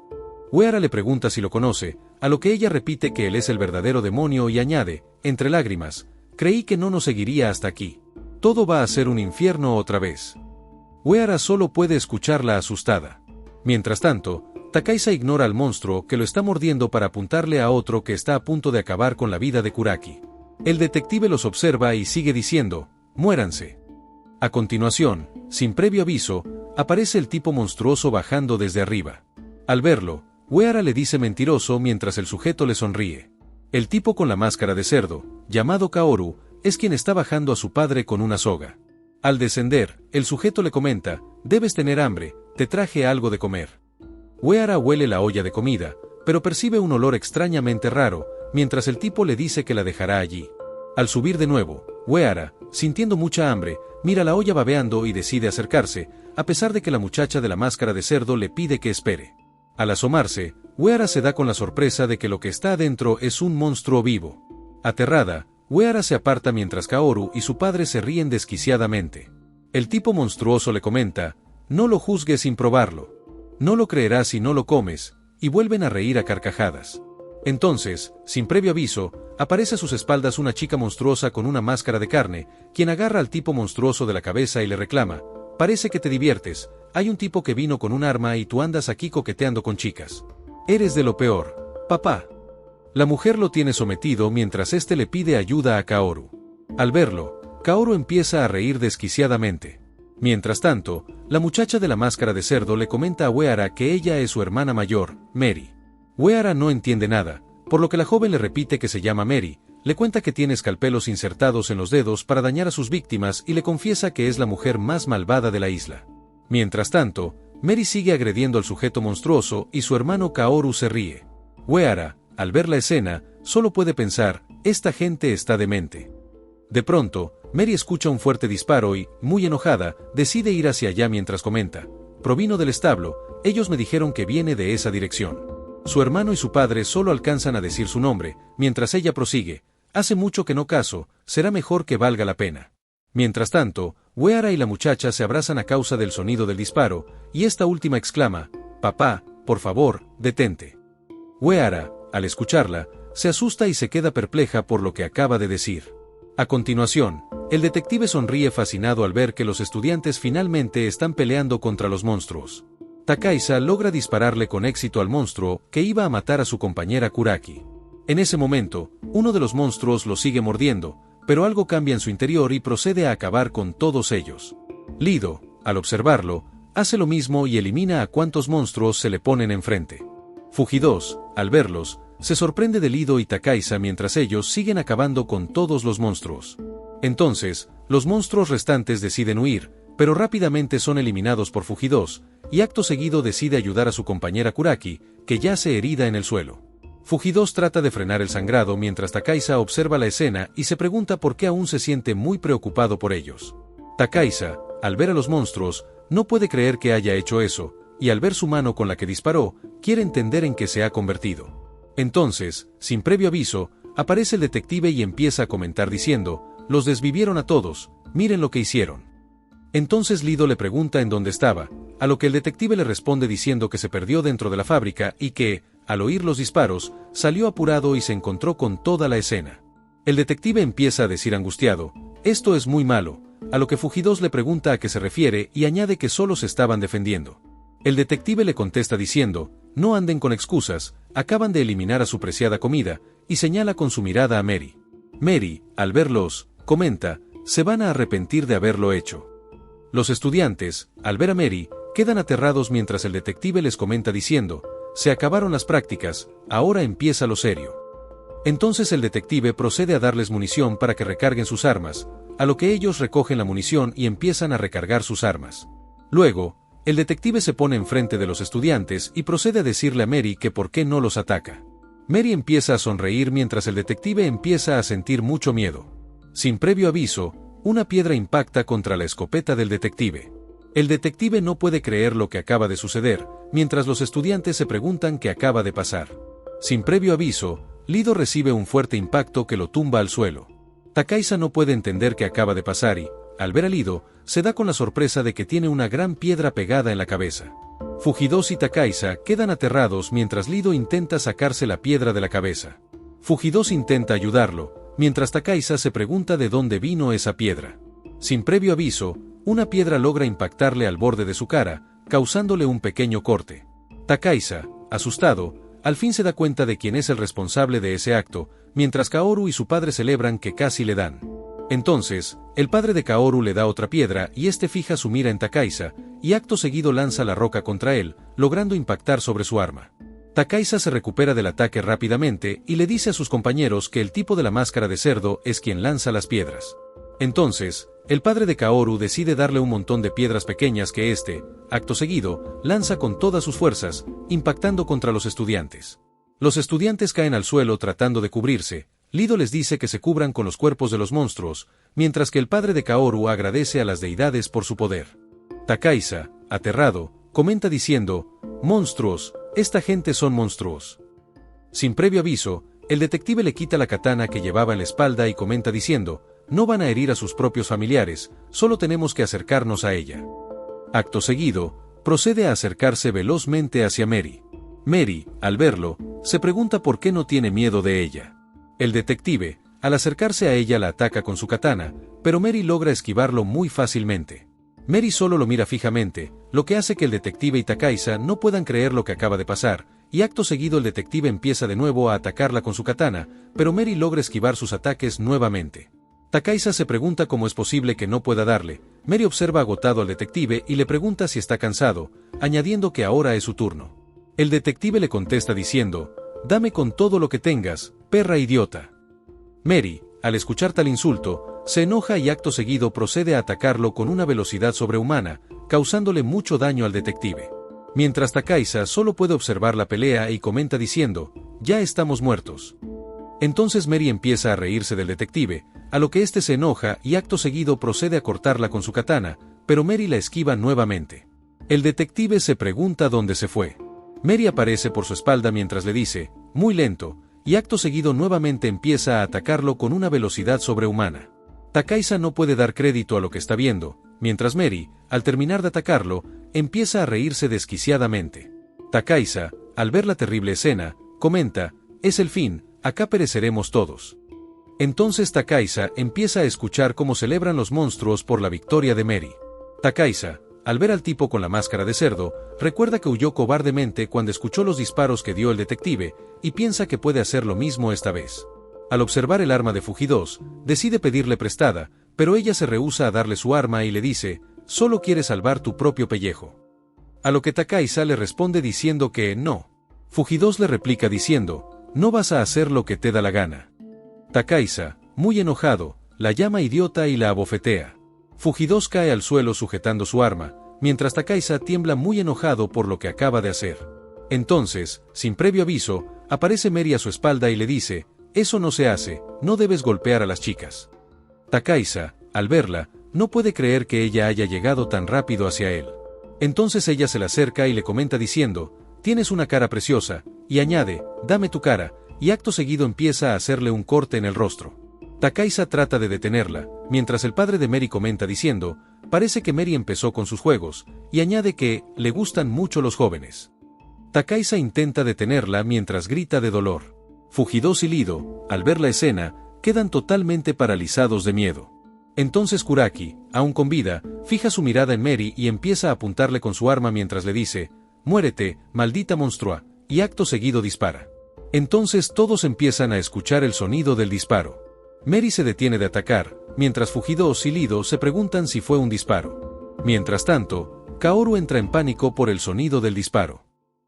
Uehara le pregunta si lo conoce, a lo que ella repite que él es el verdadero demonio y añade, entre lágrimas: «Creí que no nos seguiría hasta aquí. Todo va a ser un infierno otra vez». Uehara solo puede escucharla asustada. Mientras tanto, Takaiza ignora al monstruo que lo está mordiendo para apuntarle a otro que está a punto de acabar con la vida de Kuraki. El detective los observa y sigue diciendo: «Muéranse». A continuación, sin previo aviso, aparece el tipo monstruoso bajando desde arriba. Al verlo, Uehara le dice mentiroso mientras el sujeto le sonríe. El tipo con la máscara de cerdo, llamado Kaoru, es quien está bajando a su padre con una soga. Al descender, el sujeto le comenta: «Debes tener hambre, te traje algo de comer». Uehara huele la olla de comida, pero percibe un olor extrañamente raro, mientras el tipo le dice que la dejará allí. Al subir de nuevo, Uehara, sintiendo mucha hambre, mira la olla babeando y decide acercarse, a pesar de que la muchacha de la máscara de cerdo le pide que espere. Al asomarse, Uehara se da con la sorpresa de que lo que está adentro es un monstruo vivo. Aterrada, Uehara se aparta mientras Kaoru y su padre se ríen desquiciadamente. El tipo monstruoso le comenta: «No lo juzgues sin probarlo. No lo creerás si no lo comes», y vuelven a reír a carcajadas. Entonces, sin previo aviso, aparece a sus espaldas una chica monstruosa con una máscara de carne, quien agarra al tipo monstruoso de la cabeza y le reclama: «Parece que te diviertes, hay un tipo que vino con un arma y tú andas aquí coqueteando con chicas. Eres de lo peor, papá». La mujer lo tiene sometido mientras este le pide ayuda a Kaoru. Al verlo, Kaoru empieza a reír desquiciadamente. Mientras tanto, la muchacha de la máscara de cerdo le comenta a Uehara que ella es su hermana mayor, Mary. Uehara no entiende nada, por lo que la joven le repite que se llama Mary, le cuenta que tiene escalpelos insertados en los dedos para dañar a sus víctimas y le confiesa que es la mujer más malvada de la isla. Mientras tanto, Mary sigue agrediendo al sujeto monstruoso y su hermano Kaoru se ríe. Uehara, al ver la escena, solo puede pensar: «Esta gente está demente». De pronto, Mary escucha un fuerte disparo y, muy enojada, decide ir hacia allá mientras comenta: «Provino del establo, ellos me dijeron que viene de esa dirección». Su hermano y su padre solo alcanzan a decir su nombre, mientras ella prosigue: «Hace mucho que no caso, será mejor que valga la pena». Mientras tanto, Uehara y la muchacha se abrazan a causa del sonido del disparo, y esta última exclama: «Papá, por favor, detente». Uehara, al escucharla, se asusta y se queda perpleja por lo que acaba de decir. A continuación, el detective sonríe fascinado al ver que los estudiantes finalmente están peleando contra los monstruos. Takaisa logra dispararle con éxito al monstruo que iba a matar a su compañera Kuraki. En ese momento, uno de los monstruos lo sigue mordiendo, pero algo cambia en su interior y procede a acabar con todos ellos. Lido, al observarlo, hace lo mismo y elimina a cuantos monstruos se le ponen enfrente. Fuji-2, al verlos, se sorprende de Lido y Takaisa mientras ellos siguen acabando con todos los monstruos. Entonces, los monstruos restantes deciden huir, pero rápidamente son eliminados por Fuji-2, y acto seguido decide ayudar a su compañera Kuraki, que yace herida en el suelo. Fuji-2 trata de frenar el sangrado mientras Takaisa observa la escena y se pregunta por qué aún se siente muy preocupado por ellos. Takaisa, al ver a los monstruos, no puede creer que haya hecho eso, y al ver su mano con la que disparó, quiere entender en qué se ha convertido. Entonces, sin previo aviso, aparece el detective y empieza a comentar diciendo: «Los desvivieron a todos, miren lo que hicieron». Entonces Lido le pregunta en dónde estaba, a lo que el detective le responde diciendo que se perdió dentro de la fábrica y que, al oír los disparos, salió apurado y se encontró con toda la escena. El detective empieza a decir angustiado: «Esto es muy malo», a lo que Fuji-2 le pregunta a qué se refiere y añade que solo se estaban defendiendo. El detective le contesta diciendo: «No anden con excusas, acaban de eliminar a su preciada comida», y señala con su mirada a Mary. Mary, al verlos, comenta: «Se van a arrepentir de haberlo hecho». Los estudiantes, al ver a Mary, quedan aterrados mientras el detective les comenta diciendo: «Se acabaron las prácticas, ahora empieza lo serio». Entonces el detective procede a darles munición para que recarguen sus armas, a lo que ellos recogen la munición y empiezan a recargar sus armas. Luego, el detective se pone enfrente de los estudiantes y procede a decirle a Mary que por qué no los ataca. Mary empieza a sonreír mientras el detective empieza a sentir mucho miedo. Sin previo aviso, una piedra impacta contra la escopeta del detective. El detective no puede creer lo que acaba de suceder, mientras los estudiantes se preguntan qué acaba de pasar. Sin previo aviso, Lido recibe un fuerte impacto que lo tumba al suelo. Takaisa no puede entender qué acaba de pasar y, al ver a Lido, se da con la sorpresa de que tiene una gran piedra pegada en la cabeza. Fuji-2 y Takaisa quedan aterrados mientras Lido intenta sacarse la piedra de la cabeza. Fuji-2 intenta ayudarlo, mientras Takaisa se pregunta de dónde vino esa piedra. Sin previo aviso, una piedra logra impactarle al borde de su cara, causándole un pequeño corte. Takaisa, asustado, al fin se da cuenta de quién es el responsable de ese acto, mientras Kaoru y su padre celebran que casi le dan. Entonces, el padre de Kaoru le da otra piedra y este fija su mira en Takaisa, y acto seguido lanza la roca contra él, logrando impactar sobre su arma. Takaisa se recupera del ataque rápidamente y le dice a sus compañeros que el tipo de la máscara de cerdo es quien lanza las piedras. Entonces, el padre de Kaoru decide darle un montón de piedras pequeñas que acto seguido, lanza con todas sus fuerzas, impactando contra los estudiantes. Los estudiantes caen al suelo tratando de cubrirse. Lido les dice que se cubran con los cuerpos de los monstruos, mientras que el padre de Kaoru agradece a las deidades por su poder. Takaisa, aterrado, comenta diciendo: «Monstruos, esta gente son monstruos». Sin previo aviso, el detective le quita la katana que llevaba en la espalda y comenta diciendo: «No van a herir a sus propios familiares, solo tenemos que acercarnos a ella». Acto seguido, procede a acercarse velozmente hacia Mary. Mary, al verlo, se pregunta por qué no tiene miedo de ella. El detective, al acercarse a ella la ataca con su katana, pero Mary logra esquivarlo muy fácilmente. Mary solo lo mira fijamente, lo que hace que el detective y Takaisa no puedan creer lo que acaba de pasar, y acto seguido el detective empieza de nuevo a atacarla con su katana, pero Mary logra esquivar sus ataques nuevamente. Takaisa se pregunta cómo es posible que no pueda darle. Mary observa agotado al detective y le pregunta si está cansado, añadiendo que ahora es su turno. El detective le contesta diciendo: «Dame con todo lo que tengas, perra idiota». Mary, al escuchar tal insulto, se enoja y acto seguido procede a atacarlo con una velocidad sobrehumana, causándole mucho daño al detective. Mientras Takaisa solo puede observar la pelea y comenta diciendo: «Ya estamos muertos». Entonces Mary empieza a reírse del detective, a lo que éste se enoja y acto seguido procede a cortarla con su katana, pero Mary la esquiva nuevamente. El detective se pregunta dónde se fue. Mary aparece por su espalda mientras le dice: «Muy lento», y acto seguido nuevamente empieza a atacarlo con una velocidad sobrehumana. Takaisa no puede dar crédito a lo que está viendo, mientras Mary, al terminar de atacarlo, empieza a reírse desquiciadamente. Takaisa, al ver la terrible escena, comenta: «Es el fin, acá pereceremos todos». Entonces Takaisa empieza a escuchar cómo celebran los monstruos por la victoria de Mary. Takaisa, al ver al tipo con la máscara de cerdo, recuerda que huyó cobardemente cuando escuchó los disparos que dio el detective, y piensa que puede hacer lo mismo esta vez. Al observar el arma de Fugidos, decide pedirle prestada, pero ella se rehúsa a darle su arma y le dice, solo quiere salvar tu propio pellejo. A lo que Takaisa le responde diciendo que no. Fugidos le replica diciendo, no vas a hacer lo que te da la gana. Takaisa, muy enojado, la llama idiota y la abofetea. Fugidos cae al suelo sujetando su arma, mientras Takaisa tiembla muy enojado por lo que acaba de hacer. Entonces, sin previo aviso, aparece Mary a su espalda y le dice, eso no se hace, no debes golpear a las chicas. Takaisa, al verla, no puede creer que ella haya llegado tan rápido hacia él. Entonces ella se le acerca y le comenta diciendo, tienes una cara preciosa, y añade, dame tu cara, y acto seguido empieza a hacerle un corte en el rostro. Takaisa trata de detenerla, mientras el padre de Mary comenta diciendo, parece que Mary empezó con sus juegos, y añade que, le gustan mucho los jóvenes. Takaisa intenta detenerla mientras grita de dolor. Fugidos y Lido, al ver la escena, quedan totalmente paralizados de miedo. Entonces Kuraki, aún con vida, fija su mirada en Mary y empieza a apuntarle con su arma mientras le dice, muérete, maldita monstrua, y acto seguido dispara. Entonces todos empiezan a escuchar el sonido del disparo. Mary se detiene de atacar, mientras Fugidos y Lido se preguntan si fue un disparo. Mientras tanto, Kaoru entra en pánico por el sonido del disparo.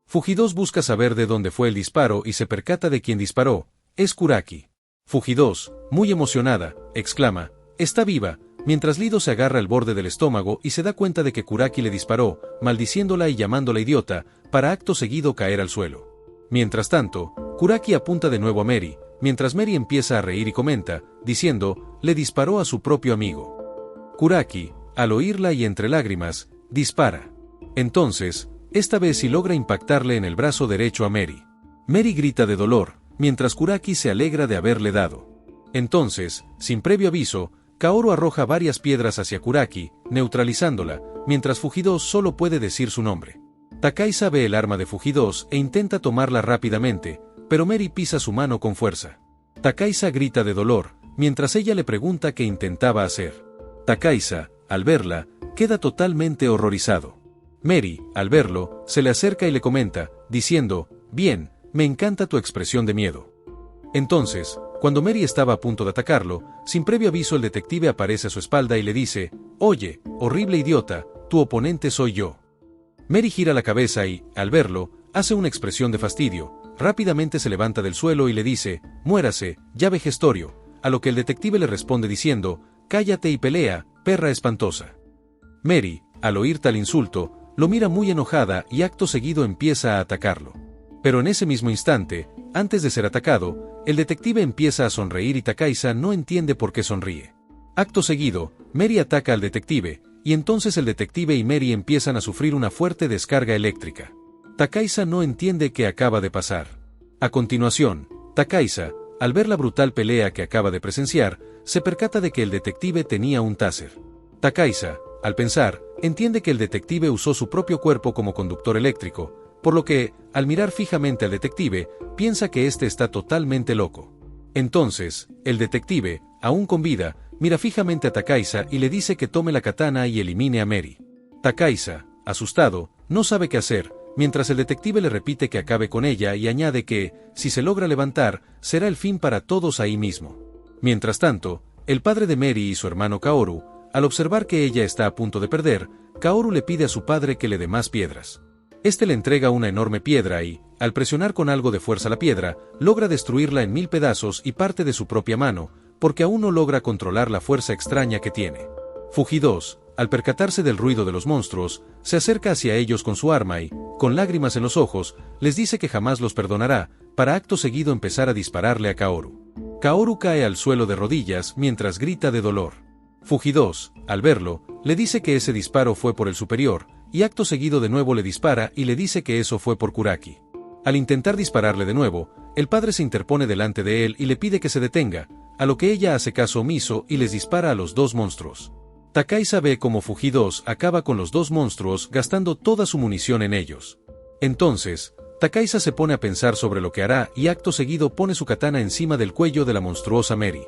Fugidos busca saber de dónde fue el disparo y se percata de quien disparó, es Kuraki. Fugidos, muy emocionada, exclama, está viva, mientras Lido se agarra el borde del estómago y se da cuenta de que Kuraki le disparó, maldiciéndola y llamándola idiota, para acto seguido caer al suelo. Mientras tanto, Kuraki apunta de nuevo a Mary, mientras Mary empieza a reír y comenta, diciendo, le disparó a su propio amigo. Kuraki, al oírla y entre lágrimas, dispara. Entonces, esta vez sí logra impactarle en el brazo derecho a Mary. Mary grita de dolor, mientras Kuraki se alegra de haberle dado. Entonces, sin previo aviso, Kaoru arroja varias piedras hacia Kuraki, neutralizándola, mientras Fugidos solo puede decir su nombre. Takaisa ve el arma de Fugidos e intenta tomarla rápidamente, pero Mary pisa su mano con fuerza. Takaisa grita de dolor, mientras ella le pregunta qué intentaba hacer. Takaisa, al verla, queda totalmente horrorizado. Mary, al verlo, se le acerca y le comenta, diciendo, bien, me encanta tu expresión de miedo. Entonces, cuando Mary estaba a punto de atacarlo, sin previo aviso el detective aparece a su espalda y le dice, oye, horrible idiota, tu oponente soy yo. Mary gira la cabeza y, al verlo, hace una expresión de fastidio, rápidamente se levanta del suelo y le dice, muérase, ya vejestorio, a lo que el detective le responde diciendo, cállate y pelea, perra espantosa. Mary, al oír tal insulto, lo mira muy enojada y acto seguido empieza a atacarlo. Pero en ese mismo instante, antes de ser atacado, el detective empieza a sonreír y Takaisa no entiende por qué sonríe. Acto seguido, Mary ataca al detective, y entonces el detective y Mary empiezan a sufrir una fuerte descarga eléctrica. Takaisa no entiende qué acaba de pasar. A continuación, Takaisa, al ver la brutal pelea que acaba de presenciar, se percata de que el detective tenía un taser. Takaisa, al pensar, entiende que el detective usó su propio cuerpo como conductor eléctrico, por lo que, al mirar fijamente al detective, piensa que éste está totalmente loco. Entonces, el detective, aún con vida, mira fijamente a Takaisa y le dice que tome la katana y elimine a Mary. Takaisa, asustado, no sabe qué hacer, mientras el detective le repite que acabe con ella y añade que, si se logra levantar, será el fin para todos ahí mismo. Mientras tanto, el padre de Mary y su hermano Kaoru, al observar que ella está a punto de perder, Kaoru le pide a su padre que le dé más piedras. Este le entrega una enorme piedra y, al presionar con algo de fuerza la piedra, logra destruirla en 1000 pedazos y parte de su propia mano, porque aún no logra controlar la fuerza extraña que tiene. Fugidos, al percatarse del ruido de los monstruos, se acerca hacia ellos con su arma y, con lágrimas en los ojos, les dice que jamás los perdonará, para acto seguido empezar a dispararle a Kaoru. Kaoru cae al suelo de rodillas mientras grita de dolor. Fugidos, al verlo, le dice que ese disparo fue por el superior, y acto seguido de nuevo le dispara y le dice que eso fue por Kuraki. Al intentar dispararle de nuevo, el padre se interpone delante de él y le pide que se detenga, a lo que ella hace caso omiso y les dispara a los dos monstruos. Takaisa ve cómo Fugidos acaba con los dos monstruos gastando toda su munición en ellos. Entonces, Takaisa se pone a pensar sobre lo que hará y acto seguido pone su katana encima del cuello de la monstruosa Mary.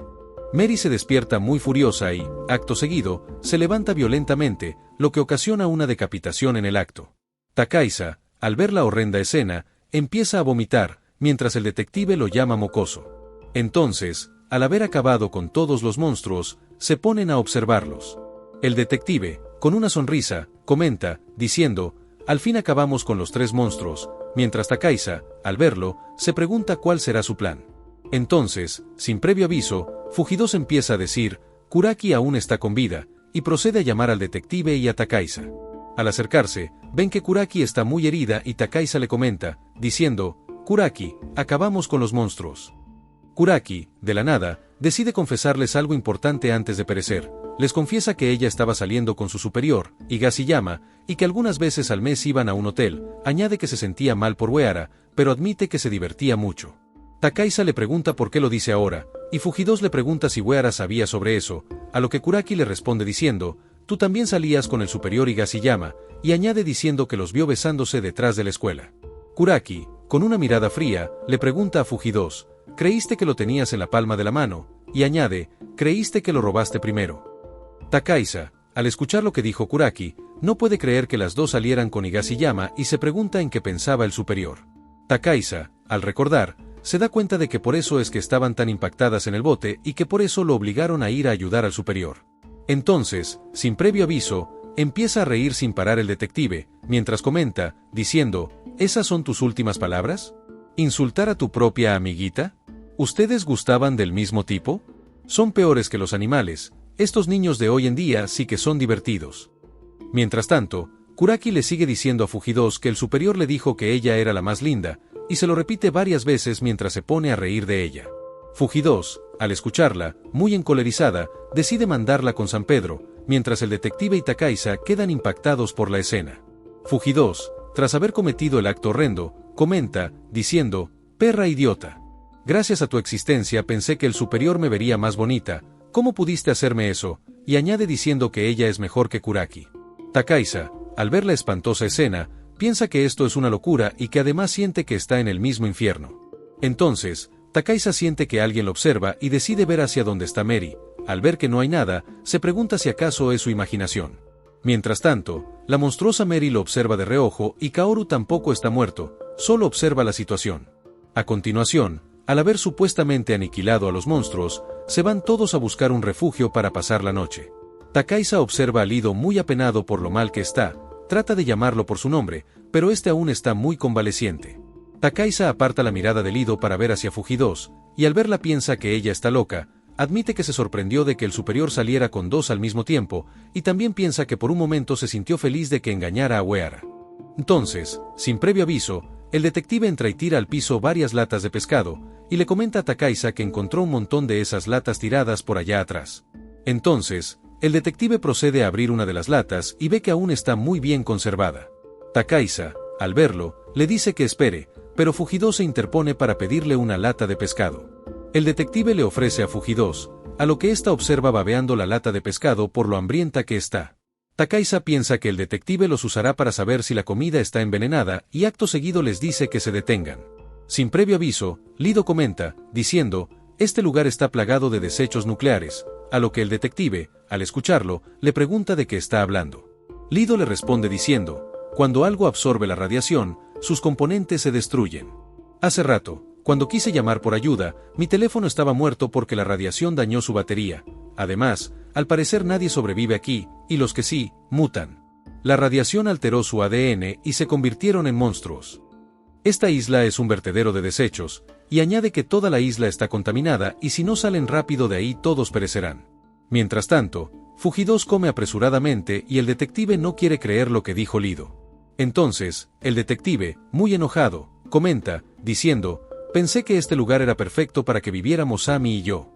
Mary se despierta muy furiosa y, acto seguido, se levanta violentamente, lo que ocasiona una decapitación en el acto. Takaisa, al ver la horrenda escena, empieza a vomitar, mientras el detective lo llama mocoso. Entonces, al haber acabado con todos los monstruos, se ponen a observarlos. El detective, con una sonrisa, comenta, diciendo, al fin acabamos con los 3 monstruos, mientras Takaisa, al verlo, se pregunta cuál será su plan. Entonces, sin previo aviso, Fujidos empieza a decir, Kuraki aún está con vida, y procede a llamar al detective y a Takaisa. Al acercarse, ven que Kuraki está muy herida y Takaisa le comenta, diciendo, Kuraki, acabamos con los monstruos. Kuraki, de la nada, decide confesarles algo importante antes de perecer. Les confiesa que ella estaba saliendo con su superior, Higashiyama, y que algunas veces al mes iban a un hotel. Añade que se sentía mal por Uehara, pero admite que se divertía mucho. Takaisa le pregunta por qué lo dice ahora, y Fujidos le pregunta si Uehara sabía sobre eso, a lo que Kuraki le responde diciendo, tú también salías con el superior Higashiyama, y añade diciendo que los vio besándose detrás de la escuela. Kuraki, con una mirada fría, le pregunta a Fujidos, ¿creíste que lo tenías en la palma de la mano? Y añade, ¿creíste que lo robaste primero? Takaisa, al escuchar lo que dijo Kuraki, no puede creer que las dos salieran con Higashiyama y se pregunta en qué pensaba el superior. Takaisa, al recordar, se da cuenta de que por eso es que estaban tan impactadas en el bote y que por eso lo obligaron a ir a ayudar al superior. Entonces, sin previo aviso, empieza a reír sin parar el detective, mientras comenta, diciendo, ¿esas son tus últimas palabras? ¿Insultar a tu propia amiguita? ¿Ustedes gustaban del mismo tipo? Son peores que los animales, estos niños de hoy en día sí que son divertidos. Mientras tanto, Kuraki le sigue diciendo a Fujidos que el superior le dijo que ella era la más linda, y se lo repite varias veces mientras se pone a reír de ella. Fujidos, al escucharla, muy encolerizada, decide mandarla con San Pedro, mientras el detective y Takaisa quedan impactados por la escena. Fujidos, tras haber cometido el acto horrendo, comenta, diciendo, perra idiota. Gracias a tu existencia pensé que el superior me vería más bonita, ¿cómo pudiste hacerme eso? Y añade diciendo que ella es mejor que Kuraki. Takaisa, al ver la espantosa escena, piensa que esto es una locura y que además siente que está en el mismo infierno. Entonces, Takaisa siente que alguien lo observa y decide ver hacia donde está Mary. Al ver que no hay nada, se pregunta si acaso es su imaginación. Mientras tanto, la monstruosa Mary lo observa de reojo y Kaoru tampoco está muerto, solo observa la situación. A continuación, al haber supuestamente aniquilado a los monstruos, se van todos a buscar un refugio para pasar la noche. Takaisa observa a Lido muy apenado por lo mal que está, trata de llamarlo por su nombre, pero este aún está muy convaleciente. Takaisa aparta la mirada de Lido para ver hacia Fujidos, y al verla piensa que ella está loca, admite que se sorprendió de que el superior saliera con 2 al mismo tiempo, y también piensa que por un momento se sintió feliz de que engañara a Uehara. Entonces, sin previo aviso, el detective entra y tira al piso varias latas de pescado, y le comenta a Takaisa que encontró un montón de esas latas tiradas por allá atrás. Entonces, el detective procede a abrir una de las latas y ve que aún está muy bien conservada. Takaisa, al verlo, le dice que espere, pero Fujidos se interpone para pedirle una lata de pescado. El detective le ofrece a Fujidos, a lo que ésta observa babeando la lata de pescado por lo hambrienta que está. Takaisa piensa que el detective los usará para saber si la comida está envenenada y acto seguido les dice que se detengan. Sin previo aviso, Lido comenta, diciendo, este lugar está plagado de desechos nucleares, a lo que el detective, al escucharlo, le pregunta de qué está hablando. Lido le responde diciendo, cuando algo absorbe la radiación, sus componentes se destruyen. Hace rato, cuando quise llamar por ayuda, mi teléfono estaba muerto porque la radiación dañó su batería. Además, al parecer nadie sobrevive aquí, y los que sí, mutan. La radiación alteró su ADN y se convirtieron en monstruos. Esta isla es un vertedero de desechos, y añade que toda la isla está contaminada y si no salen rápido de ahí todos perecerán. Mientras tanto, Fujidos come apresuradamente y el detective no quiere creer lo que dijo Lido. Entonces, el detective, muy enojado, comenta, diciendo, pensé que este lugar era perfecto para que viviéramos Ami y yo.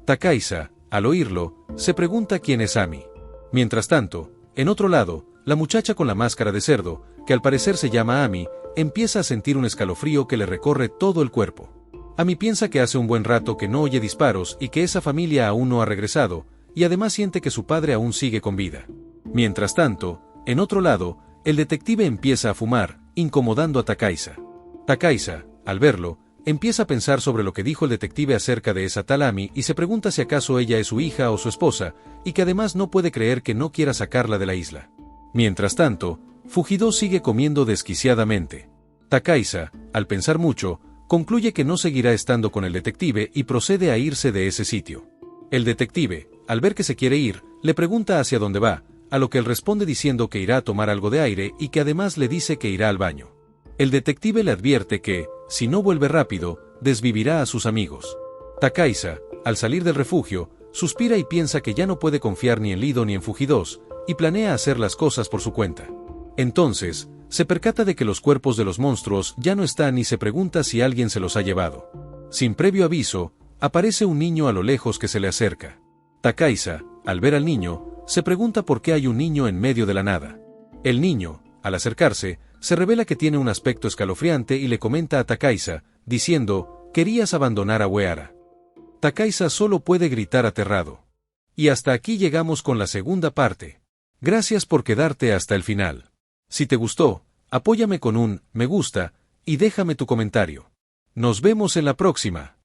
Takaisa, al oírlo, se pregunta quién es Ami. Mientras tanto, en otro lado, la muchacha con la máscara de cerdo, que al parecer se llama Ami, empieza a sentir un escalofrío que le recorre todo el cuerpo. Ami piensa que hace un buen rato que no oye disparos y que esa familia aún no ha regresado, y además siente que su padre aún sigue con vida. Mientras tanto, en otro lado, el detective empieza a fumar, incomodando a Takaisa. Takaisa, al verlo, empieza a pensar sobre lo que dijo el detective acerca de esa tal Ami y se pregunta si acaso ella es su hija o su esposa, y que además no puede creer que no quiera sacarla de la isla. Mientras tanto, Fugido sigue comiendo desquiciadamente. Takaisa, al pensar mucho, concluye que no seguirá estando con el detective y procede a irse de ese sitio. El detective, al ver que se quiere ir, le pregunta hacia dónde va, a lo que él responde diciendo que irá a tomar algo de aire y que además le dice que irá al baño. El detective le advierte que, si no vuelve rápido, desvivirá a sus amigos. Takaisa, al salir del refugio, suspira y piensa que ya no puede confiar ni en Lido ni en Fugidos, y planea hacer las cosas por su cuenta. Entonces, se percata de que los cuerpos de los monstruos ya no están y se pregunta si alguien se los ha llevado. Sin previo aviso, aparece un niño a lo lejos que se le acerca. Takaisa, al ver al niño, se pregunta por qué hay un niño en medio de la nada. El niño, al acercarse, se revela que tiene un aspecto escalofriante y le comenta a Takaisa, diciendo, «¿Querías abandonar a Uehara?». Takaisa solo puede gritar aterrado. Y hasta aquí llegamos con la segunda parte. Gracias por quedarte hasta el final. Si te gustó, apóyame con un me gusta y déjame tu comentario. Nos vemos en la próxima.